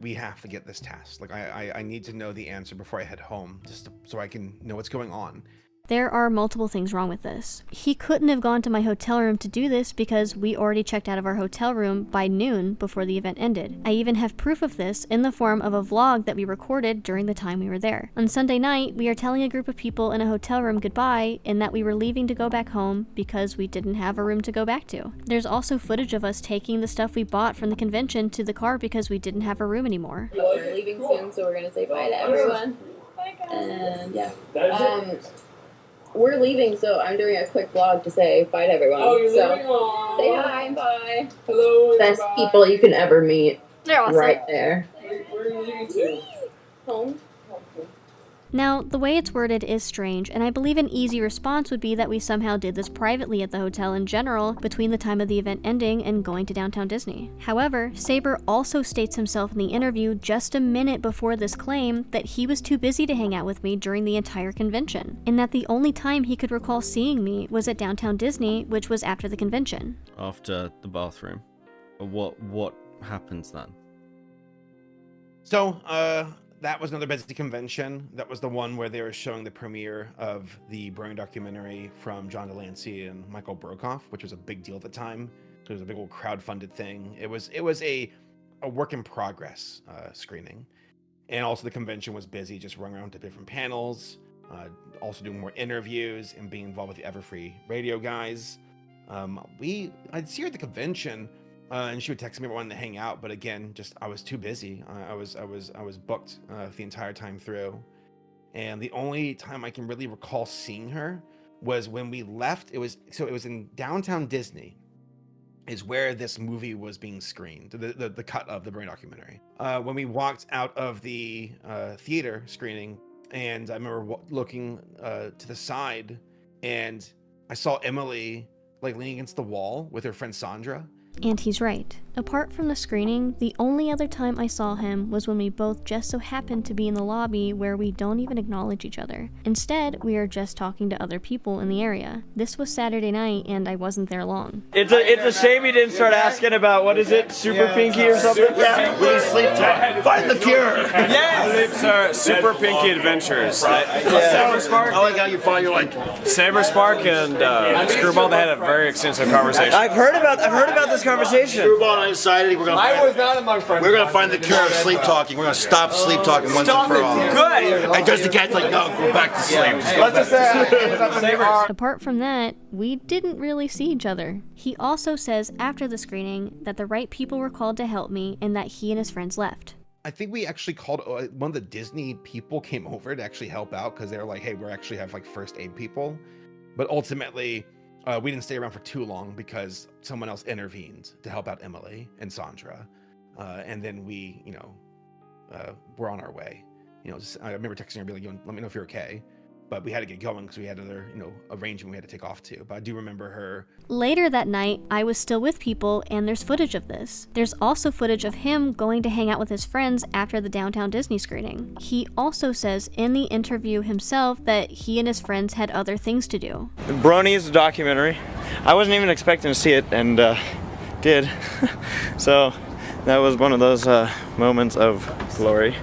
we have to get this test. Like, I need to know the answer before I head home, so I can know what's going on. There are multiple things wrong with this. He couldn't have gone to my hotel room to do this because we already checked out of our hotel room by noon before the event ended. I even have proof of this in the form of a vlog that we recorded during the time we were there. On Sunday night, we are telling a group of people in a hotel room goodbye and that we were leaving to go back home because we didn't have a room to go back to. There's also footage of us taking the stuff we bought from the convention to the car because we didn't have a room anymore. We're leaving soon, so we're gonna say bye to everyone. And yeah. We're leaving, so I'm doing a quick vlog to say bye to everyone. Oh, you're so leaving? Aww. Say hi and bye. Hello. Best bye. people you can ever meet. They're awesome. Right there. Where are you leaving to? Home. Now, the way it's worded is strange, and I believe an easy response would be that we somehow did this privately at the hotel in general between the time of the event ending and going to downtown Disney. However, Saber also states himself in the interview just a minute before this claim that he was too busy to hang out with me during the entire convention, and that the only time he could recall seeing me was at downtown Disney, which was after the convention. After the bathroom. What happens then? So, that was another busy convention. That was the one where they were showing the premiere of the Burning documentary from John Delancey and Michael Brokoff, which was a big deal at the time. It was a big old crowd-funded thing. It was a work in progress screening, and also the convention was busy, just running around to different panels, also doing more interviews and being involved with the Everfree radio guys. I'd see her at the convention. And she would text me wanting to hang out, but again, just I was too busy. I was booked the entire time through, and the only time I can really recall seeing her was when we left. It was in downtown Disney, is where this movie was being screened. The cut of the Burning documentary. When we walked out of the theater screening, and I remember looking to the side, and I saw Emily like leaning against the wall with her friend Sandra. And he's right. Apart from the screening, the only other time I saw him was when we both just so happened to be in the lobby where we don't even acknowledge each other. Instead, we are just talking to other people in the area. This was Saturday night, and I wasn't there long. It's a shame you didn't start asking about, what is it, Super Pinky or something? Yeah, we sleep time. Find the cure. Yes! Super Pinky Adventures. Saberspark. I like how you find, you're like... Saberspark and Screwball, they had a very extensive conversation. I've heard about this conversation. Screwball and I decided we're gonna not among friends. We're gonna find the cure of sleep talking. We're gonna stop sleep talking once and for all. Good! And just the cat's like, no, go back to sleep. Let's just say Apart from that, we didn't really see each other. He also says after the screening that the right people were called to help me and that he and his friends left. I think we actually called one of the Disney people came over to actually help out because they were like, hey, we actually have like first aid people. But ultimately, we didn't stay around for too long because someone else intervened to help out Emily and Sandra. And then we, were on our way. I remember texting her, being like, let me know if you're okay. But we had to get going because we had another, arrangement we had to take off to. But I do remember her. Later that night, I was still with people, and there's footage of this. There's also footage of him going to hang out with his friends after the downtown Disney screening. He also says in the interview himself that he and his friends had other things to do. Brony's documentary. I wasn't even expecting to see it, and did. So that was one of those moments of glory.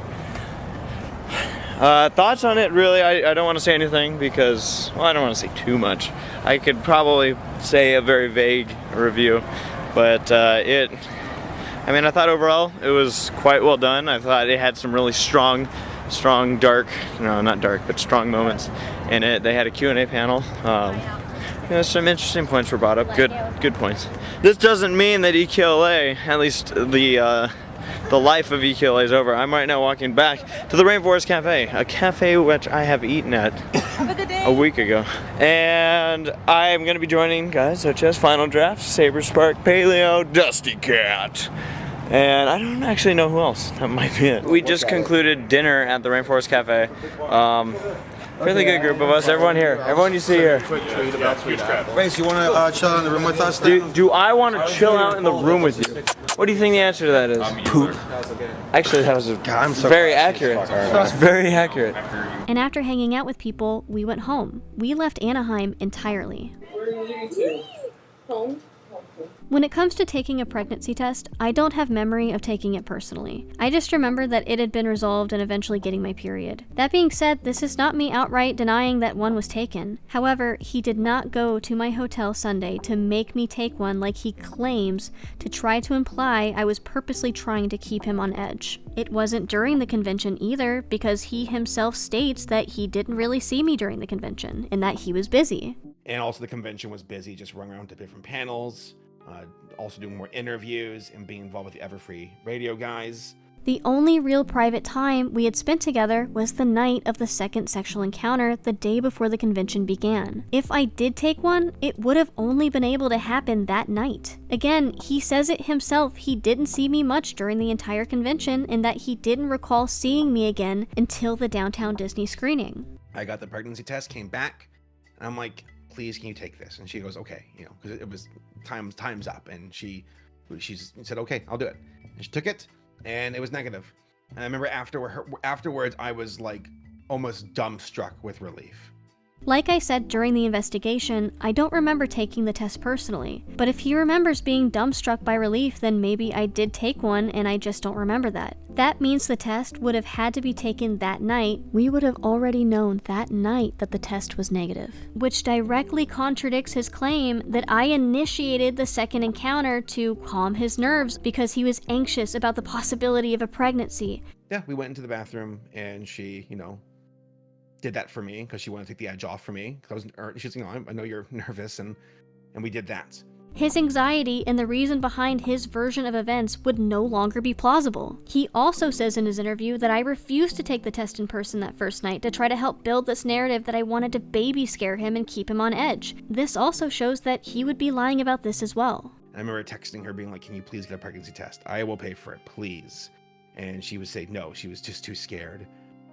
Thoughts on it, really, I don't want to say anything because, I don't want to say too much. I could probably say a very vague review, but I thought overall it was quite well done. I thought it had some really strong, dark, not dark, but strong moments in it. They had a Q&A panel. Some interesting points were brought up, good points. This doesn't mean that EQLA, at least the life of EQLA is over. I'm right now walking back to the Rainforest Cafe, a cafe which I have eaten at a week ago. And I'm going to be joining guys such as Final Draft, Saberspark, Paleo, Dusty Cat. And I don't actually know who else. That might be it. We just concluded dinner at the Rainforest Cafe. Really good group of us. Everyone here. Everyone you see here. Race, you want to chill out in the room with us then? Do I want to chill out in the room with you? What do you think the answer to that is? Poop. Actually, that was very accurate. That's very accurate. And after hanging out with people, we went home. We left Anaheim entirely. Where are you leaving to? Home. When it comes to taking a pregnancy test, I don't have memory of taking it personally. I just remember that it had been resolved and eventually getting my period. That being said, this is not me outright denying that one was taken. However, he did not go to my hotel Sunday to make me take one like he claims, to try to imply I was purposely trying to keep him on edge. It wasn't during the convention either, because he himself states that he didn't really see me during the convention and that he was busy. And also the convention was busy, just running around to different panels, also doing more interviews and being involved with the Everfree radio guys. The only real private time we had spent together was the night of the second sexual encounter, the day before the convention began. If I did take one, it would have only been able to happen that night. Again, he says it himself, he didn't see me much during the entire convention and that he didn't recall seeing me again until the Downtown Disney screening. I got the pregnancy test, came back, and I'm like, please, can you take this? And she goes, okay, because it was time's up. And she said, okay, I'll do it. And she took it, and it was negative. And I remember afterwards, I was like almost dumbstruck with relief. Like I said during the investigation, I don't remember taking the test personally, but if he remembers being dumbstruck by relief, then maybe I did take one and I just don't remember that. That means the test would have had to be taken that night. We would have already known that night that the test was negative, which directly contradicts his claim that I initiated the second encounter to calm his nerves because he was anxious about the possibility of a pregnancy. Yeah, we went into the bathroom and she, did that for me because she wanted to take the edge off for me. She's, I know you're nervous, and we did that. His anxiety and the reason behind his version of events would no longer be plausible. He also says in his interview that I refused to take the test in person that first night to try to help build this narrative that I wanted to baby scare him and keep him on edge. This also shows that he would be lying about this as well. I remember texting her being like, can you please get a pregnancy test? I will pay for it, please. And she would say no, she was just too scared.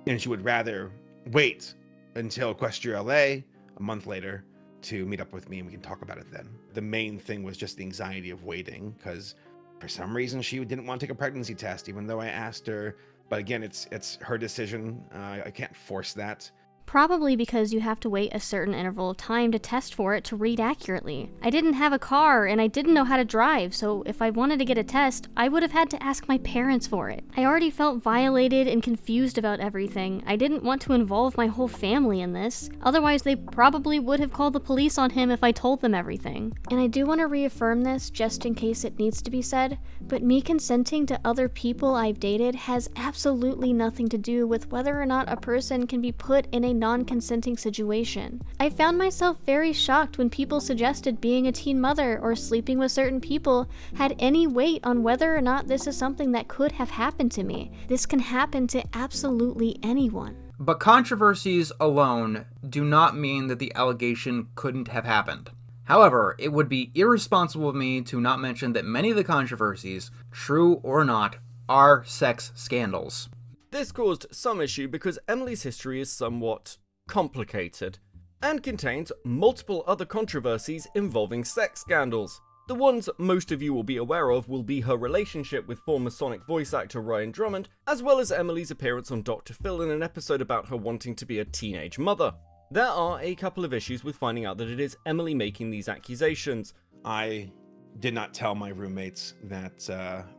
And she would rather wait until Equestria LA a month later to meet up with me and we can talk about it then. The main thing was just the anxiety of waiting because for some reason she didn't want to take a pregnancy test even though I asked her. But again, it's her decision. I can't force that. Probably because you have to wait a certain interval of time to test for it to read accurately. I didn't have a car and I didn't know how to drive, so if I wanted to get a test, I would have had to ask my parents for it. I already felt violated and confused about everything. I didn't want to involve my whole family in this. Otherwise, they probably would have called the police on him if I told them everything. And I do want to reaffirm this just in case it needs to be said, but me consenting to other people I've dated has absolutely nothing to do with whether or not a person can be put in a non-consenting situation. I found myself very shocked when people suggested being a teen mother or sleeping with certain people had any weight on whether or not this is something that could have happened to me. This can happen to absolutely anyone. But controversies alone do not mean that the allegation couldn't have happened. However, it would be irresponsible of me to not mention that many of the controversies, true or not, are sex scandals. This caused some issue because Emily's history is somewhat complicated and contains multiple other controversies involving sex scandals. The ones most of you will be aware of will be her relationship with former Sonic voice actor Ryan Drummond, as well as Emily's appearance on Dr. Phil in an episode about her wanting to be a teenage mother. There are a couple of issues with finding out that it is Emily making these accusations. I did not tell my roommates that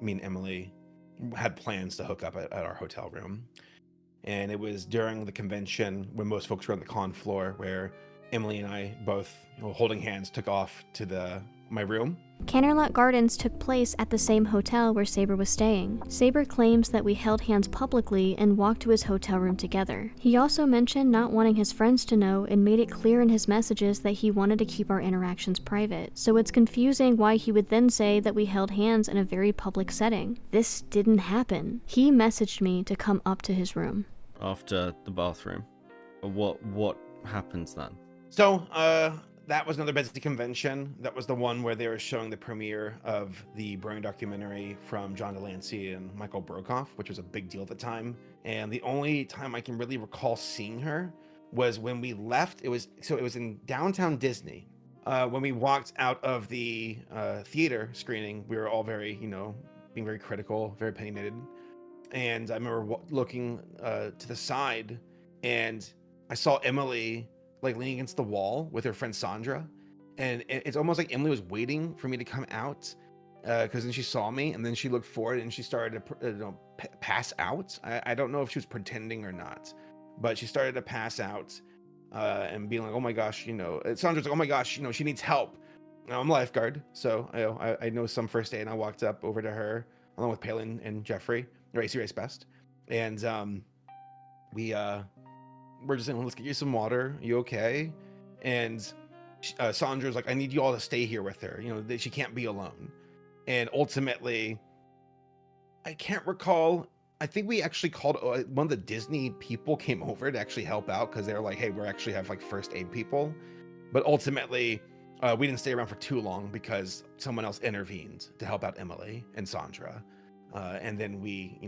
me and Emily had plans to hook up at our hotel room. And it was during the convention when most folks were on the con floor where Emily and I both, holding hands, took off to my room. Canterlot Gardens took place at the same hotel where Saber was staying. Saber claims that we held hands publicly and walked to his hotel room together. He also mentioned not wanting his friends to know and made it clear in his messages that he wanted to keep our interactions private. So it's confusing why he would then say that we held hands in a very public setting. This didn't happen. He messaged me to come up to his room. After the bathroom. What happens then? So, that was another busy convention. That was the one where they were showing the premiere of the Burning documentary from John Delancey and Michael Brokoff, which was a big deal at the time. And the only time I can really recall seeing her was when we left. It was in downtown Disney. When we walked out of the theater screening, we were all very, being very critical, very opinionated. And I remember looking to the side, and I saw Emily leaning against the wall with her friend Sandra, and it's almost like Emily was waiting for me to come out, because then she saw me, and then she looked forward and she started to pass out. I don't know if she was pretending or not, but she started to pass out, and being like, oh my gosh, Sandra's like, oh my gosh, she needs help. I'm a lifeguard, so I know some first aid, and I walked up over to her along with Palin and Jeffrey, Racy Race Best, and we're just saying, let's get you some water. You okay? And Sandra's like, I need you all to stay here with her. She can't be alone. And ultimately, I can't recall. I think we actually called one of the Disney people came over to actually help out, because they were like, hey, we actually have like first aid people. But ultimately, we didn't stay around for too long because someone else intervened to help out Emily and Sandra. And then we,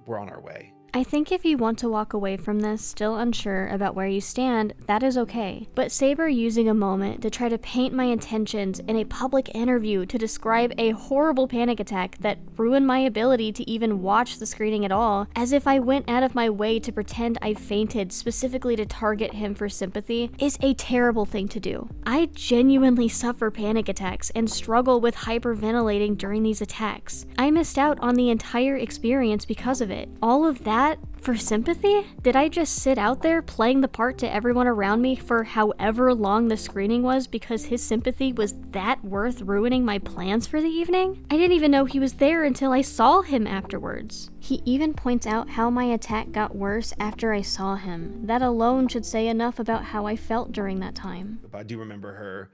we're on our way. I think if you want to walk away from this still unsure about where you stand, that is okay. But Saber using a moment to try to paint my intentions in a public interview to describe a horrible panic attack that ruined my ability to even watch the screening at all, as if I went out of my way to pretend I fainted specifically to target him for sympathy, is a terrible thing to do. I genuinely suffer panic attacks and struggle with hyperventilating during these attacks. I missed out on the entire experience because of it. All of that for sympathy? Did I just sit out there playing the part to everyone around me for however long the screening was because his sympathy was that worth ruining my plans for the evening? I didn't even know he was there until I saw him afterwards. He even points out how my attack got worse after I saw him. That alone should say enough about how I felt during that time. I do remember her,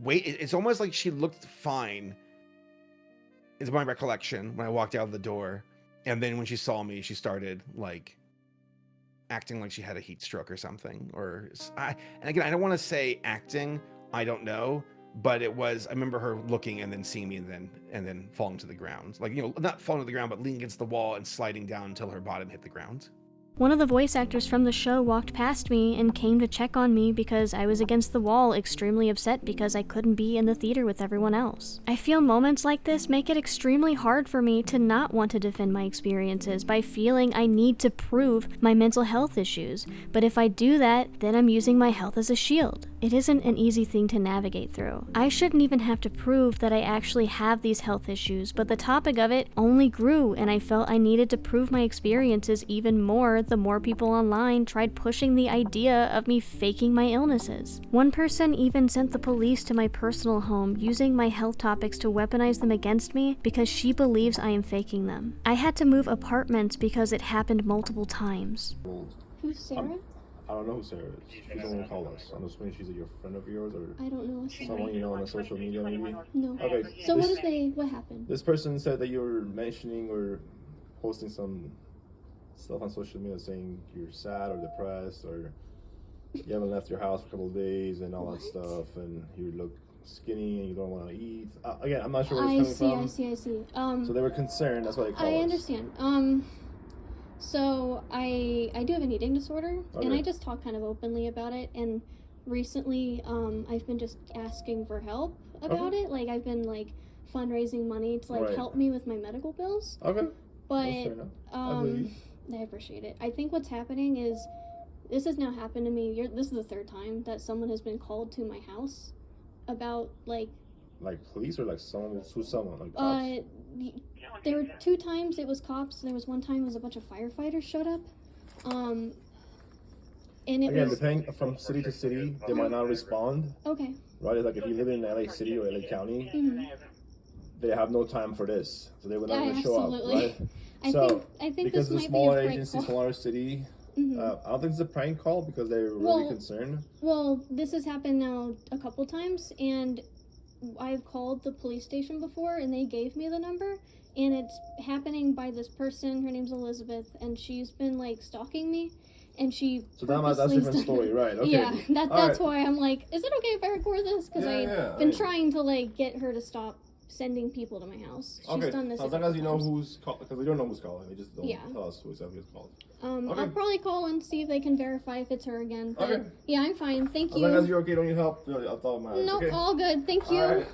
it's almost like she looked fine, is my recollection, when I walked out of the door. And then when she saw me, she started acting like she had a heat stroke or something. And again, I don't want to say acting, I don't know, but I remember her looking and then seeing me and then falling to the ground. Not falling to the ground, but leaning against the wall and sliding down until her bottom hit the ground. One of the voice actors from the show walked past me and came to check on me because I was against the wall, extremely upset because I couldn't be in the theater with everyone else. I feel moments like this make it extremely hard for me to not want to defend my experiences by feeling I need to prove my mental health issues, but if I do that, then I'm using my health as a shield. It isn't an easy thing to navigate through. I shouldn't even have to prove that I actually have these health issues, but the topic of it only grew, and I felt I needed to prove my experiences even more the more people online tried pushing the idea of me faking my illnesses. One person even sent the police to my personal home using my health topics to weaponize them against me because she believes I am faking them. I had to move apartments because it happened multiple times. Who's Sarah? I don't know who Sarah is. She's the one who called us. I'm assuming she's your friend of yours or I don't know. someone you know on the social media maybe? No. Okay. So what happened? This person said that you were mentioning or posting some stuff on social media saying you're sad or depressed or you haven't left your house for a couple of days and all that stuff and you look skinny and you don't want to eat. Again, I'm not sure where it's coming from. I see. So they were concerned, that's why they called us. I understand. So I do have an eating disorder, and I just talk kind of openly about it, and recently I've been just asking for help about it. I've been fundraising money to help me with my medical bills. Okay. But I appreciate it. I think what's happening is this has now happened to me. This is the third time that someone has been called to my house about like police or someone cops? There were 2 times it was cops. There was one time it was a bunch of firefighters showed up. And it again, was depending from city to city, they might not respond. okay. Right? It's if you live in LA City or LA County, they have no time for this, so they would never show up, right? I think because this the might be a smaller prank agency, call. smaller city, I don't think it's a prank call because they're really concerned. Well, this has happened now a couple times, and I've called the police station before, and they gave me the number, and it's happening by this person. Her name's Elizabeth, and she's been stalking me, and she. So that's a different story, right? Okay. Yeah, that's why I'm is it okay if I record this? Because I've been trying to get her to stop sending people to my house. She's done this. As long as you know who's called, because we don't know who's calling. They just don't tell us who exactly is called. I'll probably call and see if they can verify if it's her again. But yeah, I'm fine. Thank you. As long as you're okay, don't need help. I'll tell my. Nope, okay. all good. Thank you. All right.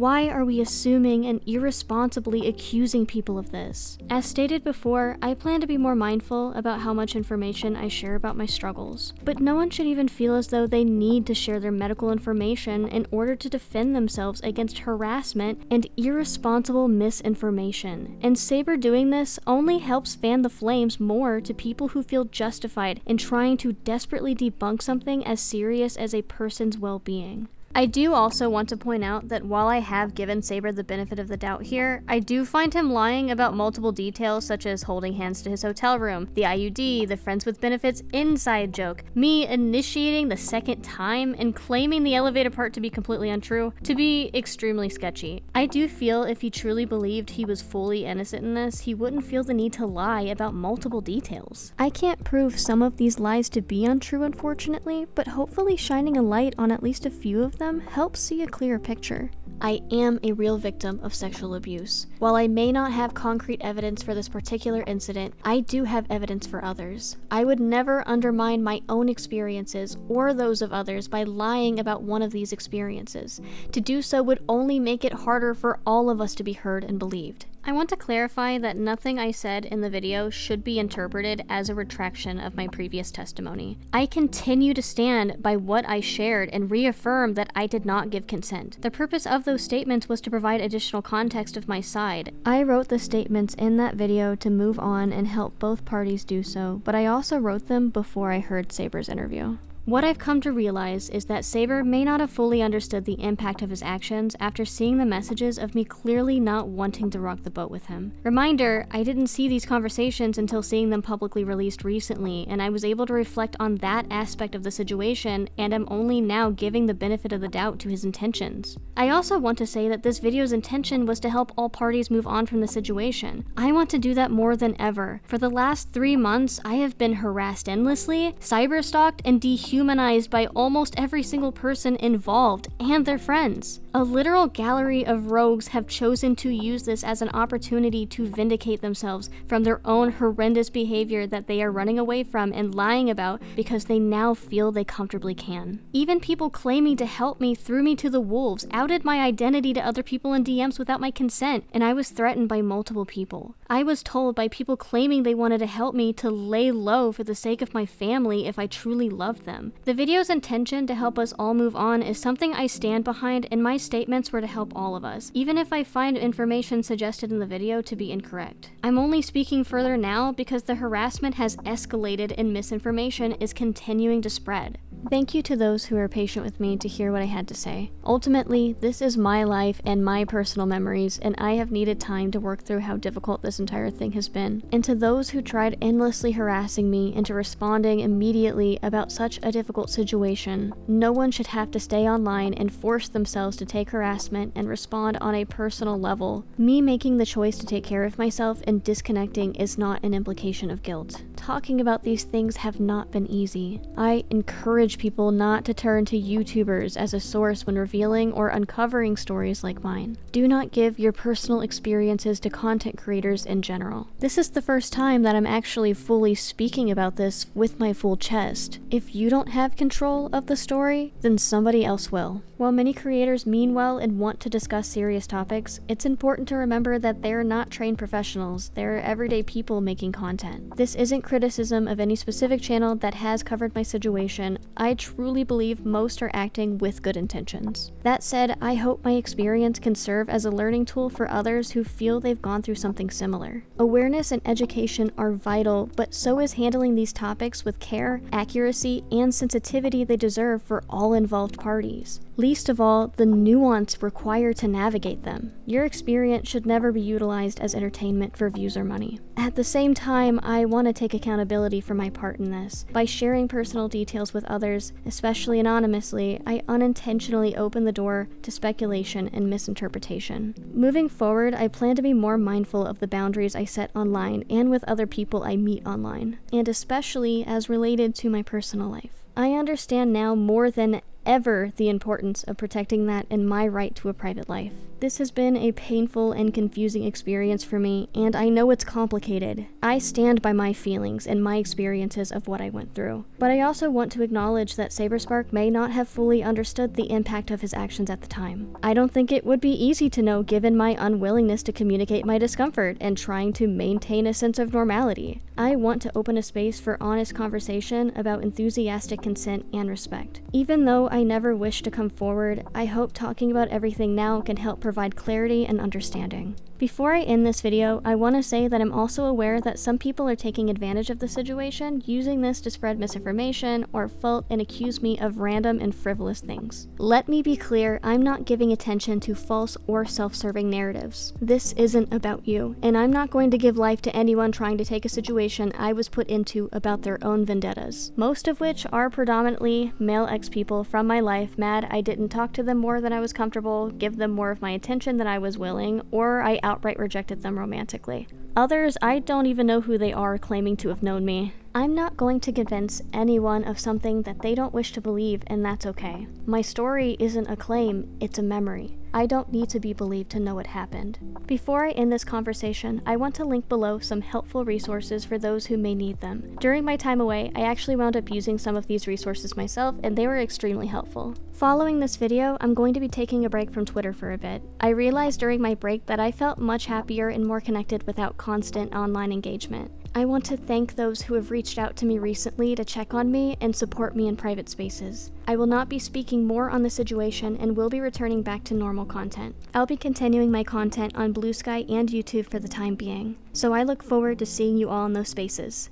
Why are we assuming and irresponsibly accusing people of this? As stated before, I plan to be more mindful about how much information I share about my struggles. But no one should even feel as though they need to share their medical information in order to defend themselves against harassment and irresponsible misinformation. And Saber doing this only helps fan the flames more to people who feel justified in trying to desperately debunk something as serious as a person's well-being. I do also want to point out that while I have given Saber the benefit of the doubt here, I do find him lying about multiple details such as holding hands to his hotel room, the IUD, the friends with benefits inside joke, me initiating the second time and claiming the elevator part to be completely untrue, to be extremely sketchy. I do feel if he truly believed he was fully innocent in this, he wouldn't feel the need to lie about multiple details. I can't prove some of these lies to be untrue, unfortunately, but hopefully shining a light on at least a few of them helps see a clearer picture. I am a real victim of sexual abuse. While I may not have concrete evidence for this particular incident, I do have evidence for others. I would never undermine my own experiences or those of others by lying about one of these experiences. To do so would only make it harder for all of us to be heard and believed. I want to clarify that nothing I said in the video should be interpreted as a retraction of my previous testimony. I continue to stand by what I shared and reaffirm that I did not give consent. The purpose of those statements was to provide additional context of my side. I wrote the statements in that video to move on and help both parties do so, but I also wrote them before I heard Saber's interview. What I've come to realize is that Saber may not have fully understood the impact of his actions after seeing the messages of me clearly not wanting to rock the boat with him. Reminder, I didn't see these conversations until seeing them publicly released recently, and I was able to reflect on that aspect of the situation, and am only now giving the benefit of the doubt to his intentions. I also want to say that this video's intention was to help all parties move on from the situation. I want to do that more than ever. For the last 3 months, I have been harassed endlessly, cyberstalked, and dehumanized by almost every single person involved and their friends. A literal gallery of rogues have chosen to use this as an opportunity to vindicate themselves from their own horrendous behavior that they are running away from and lying about because they now feel they comfortably can. Even people claiming to help me threw me to the wolves, outed my identity to other people in DMs without my consent, and I was threatened by multiple people. I was told by people claiming they wanted to help me to lay low for the sake of my family if I truly loved them. The video's intention to help us all move on is something I stand behind, and my statements were to help all of us, even if I find information suggested in the video to be incorrect. I'm only speaking further now because the harassment has escalated and misinformation is continuing to spread. Thank you to those who are patient with me to hear what I had to say. Ultimately, this is my life and my personal memories, and I have needed time to work through how difficult this entire thing has been. And to those who tried endlessly harassing me into responding immediately about such a difficult situation, no one should have to stay online and force themselves to take harassment and respond on a personal level. Me making the choice to take care of myself and disconnecting is not an implication of guilt. Talking about these things have not been easy. I encourage people not to turn to YouTubers as a source when revealing or uncovering stories like mine. Do not give your personal experiences to content creators in general. This is the first time that I'm actually fully speaking about this with my full chest. If you don't have control of the story, then somebody else will. While many creators mean well and want to discuss serious topics, it's important to remember that they're not trained professionals. They're everyday people making content. This isn't criticism of any specific channel that has covered my situation. I truly believe most are acting with good intentions. That said, I hope my experience can serve as a learning tool for others who feel they've gone through something similar. Awareness and education are vital, but so is handling these topics with care, accuracy, and sensitivity they deserve for all involved parties. Least of all, the nuance required to navigate them. Your experience should never be utilized as entertainment for views or money. At the same time, I want to take accountability for my part in this. By sharing personal details with others, especially anonymously, I unintentionally open the door to speculation and misinterpretation. Moving forward, I plan to be more mindful of the boundaries I set online and with other people I meet online, and especially as related to my personal life. I understand now more than ever the importance of protecting that and my right to a private life. This has been a painful and confusing experience for me, and I know it's complicated. I stand by my feelings and my experiences of what I went through. But I also want to acknowledge that Saberpark may not have fully understood the impact of his actions at the time. I don't think it would be easy to know given my unwillingness to communicate my discomfort and trying to maintain a sense of normality. I want to open a space for honest conversation about enthusiastic consent and respect. Even though I never wish to come forward, I hope talking about everything now can help provide clarity and understanding. Before I end this video, I want to say that I'm also aware that some people are taking advantage of the situation, using this to spread misinformation or fault and accuse me of random and frivolous things. Let me be clear, I'm not giving attention to false or self-serving narratives. This isn't about you, and I'm not going to give life to anyone trying to take a situation I was put into about their own vendettas, most of which are predominantly male ex-people from my life mad I didn't talk to them more than I was comfortable, give them more of my attention than I was willing, or I outright rejected them romantically. Others, I don't even know who they are, claiming to have known me. I'm not going to convince anyone of something that they don't wish to believe, and that's okay. My story isn't a claim, it's a memory. I don't need to be believed to know what happened. Before I end this conversation, I want to link below some helpful resources for those who may need them. During my time away, I actually wound up using some of these resources myself, and they were extremely helpful. Following this video, I'm going to be taking a break from Twitter for a bit. I realized during my break that I felt much happier and more connected without constant online engagement. I want to thank those who have reached out to me recently to check on me and support me in private spaces. I will not be speaking more on the situation and will be returning back to normal content. I'll be continuing my content on Blue Sky and YouTube for the time being, so I look forward to seeing you all in those spaces.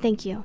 Thank you.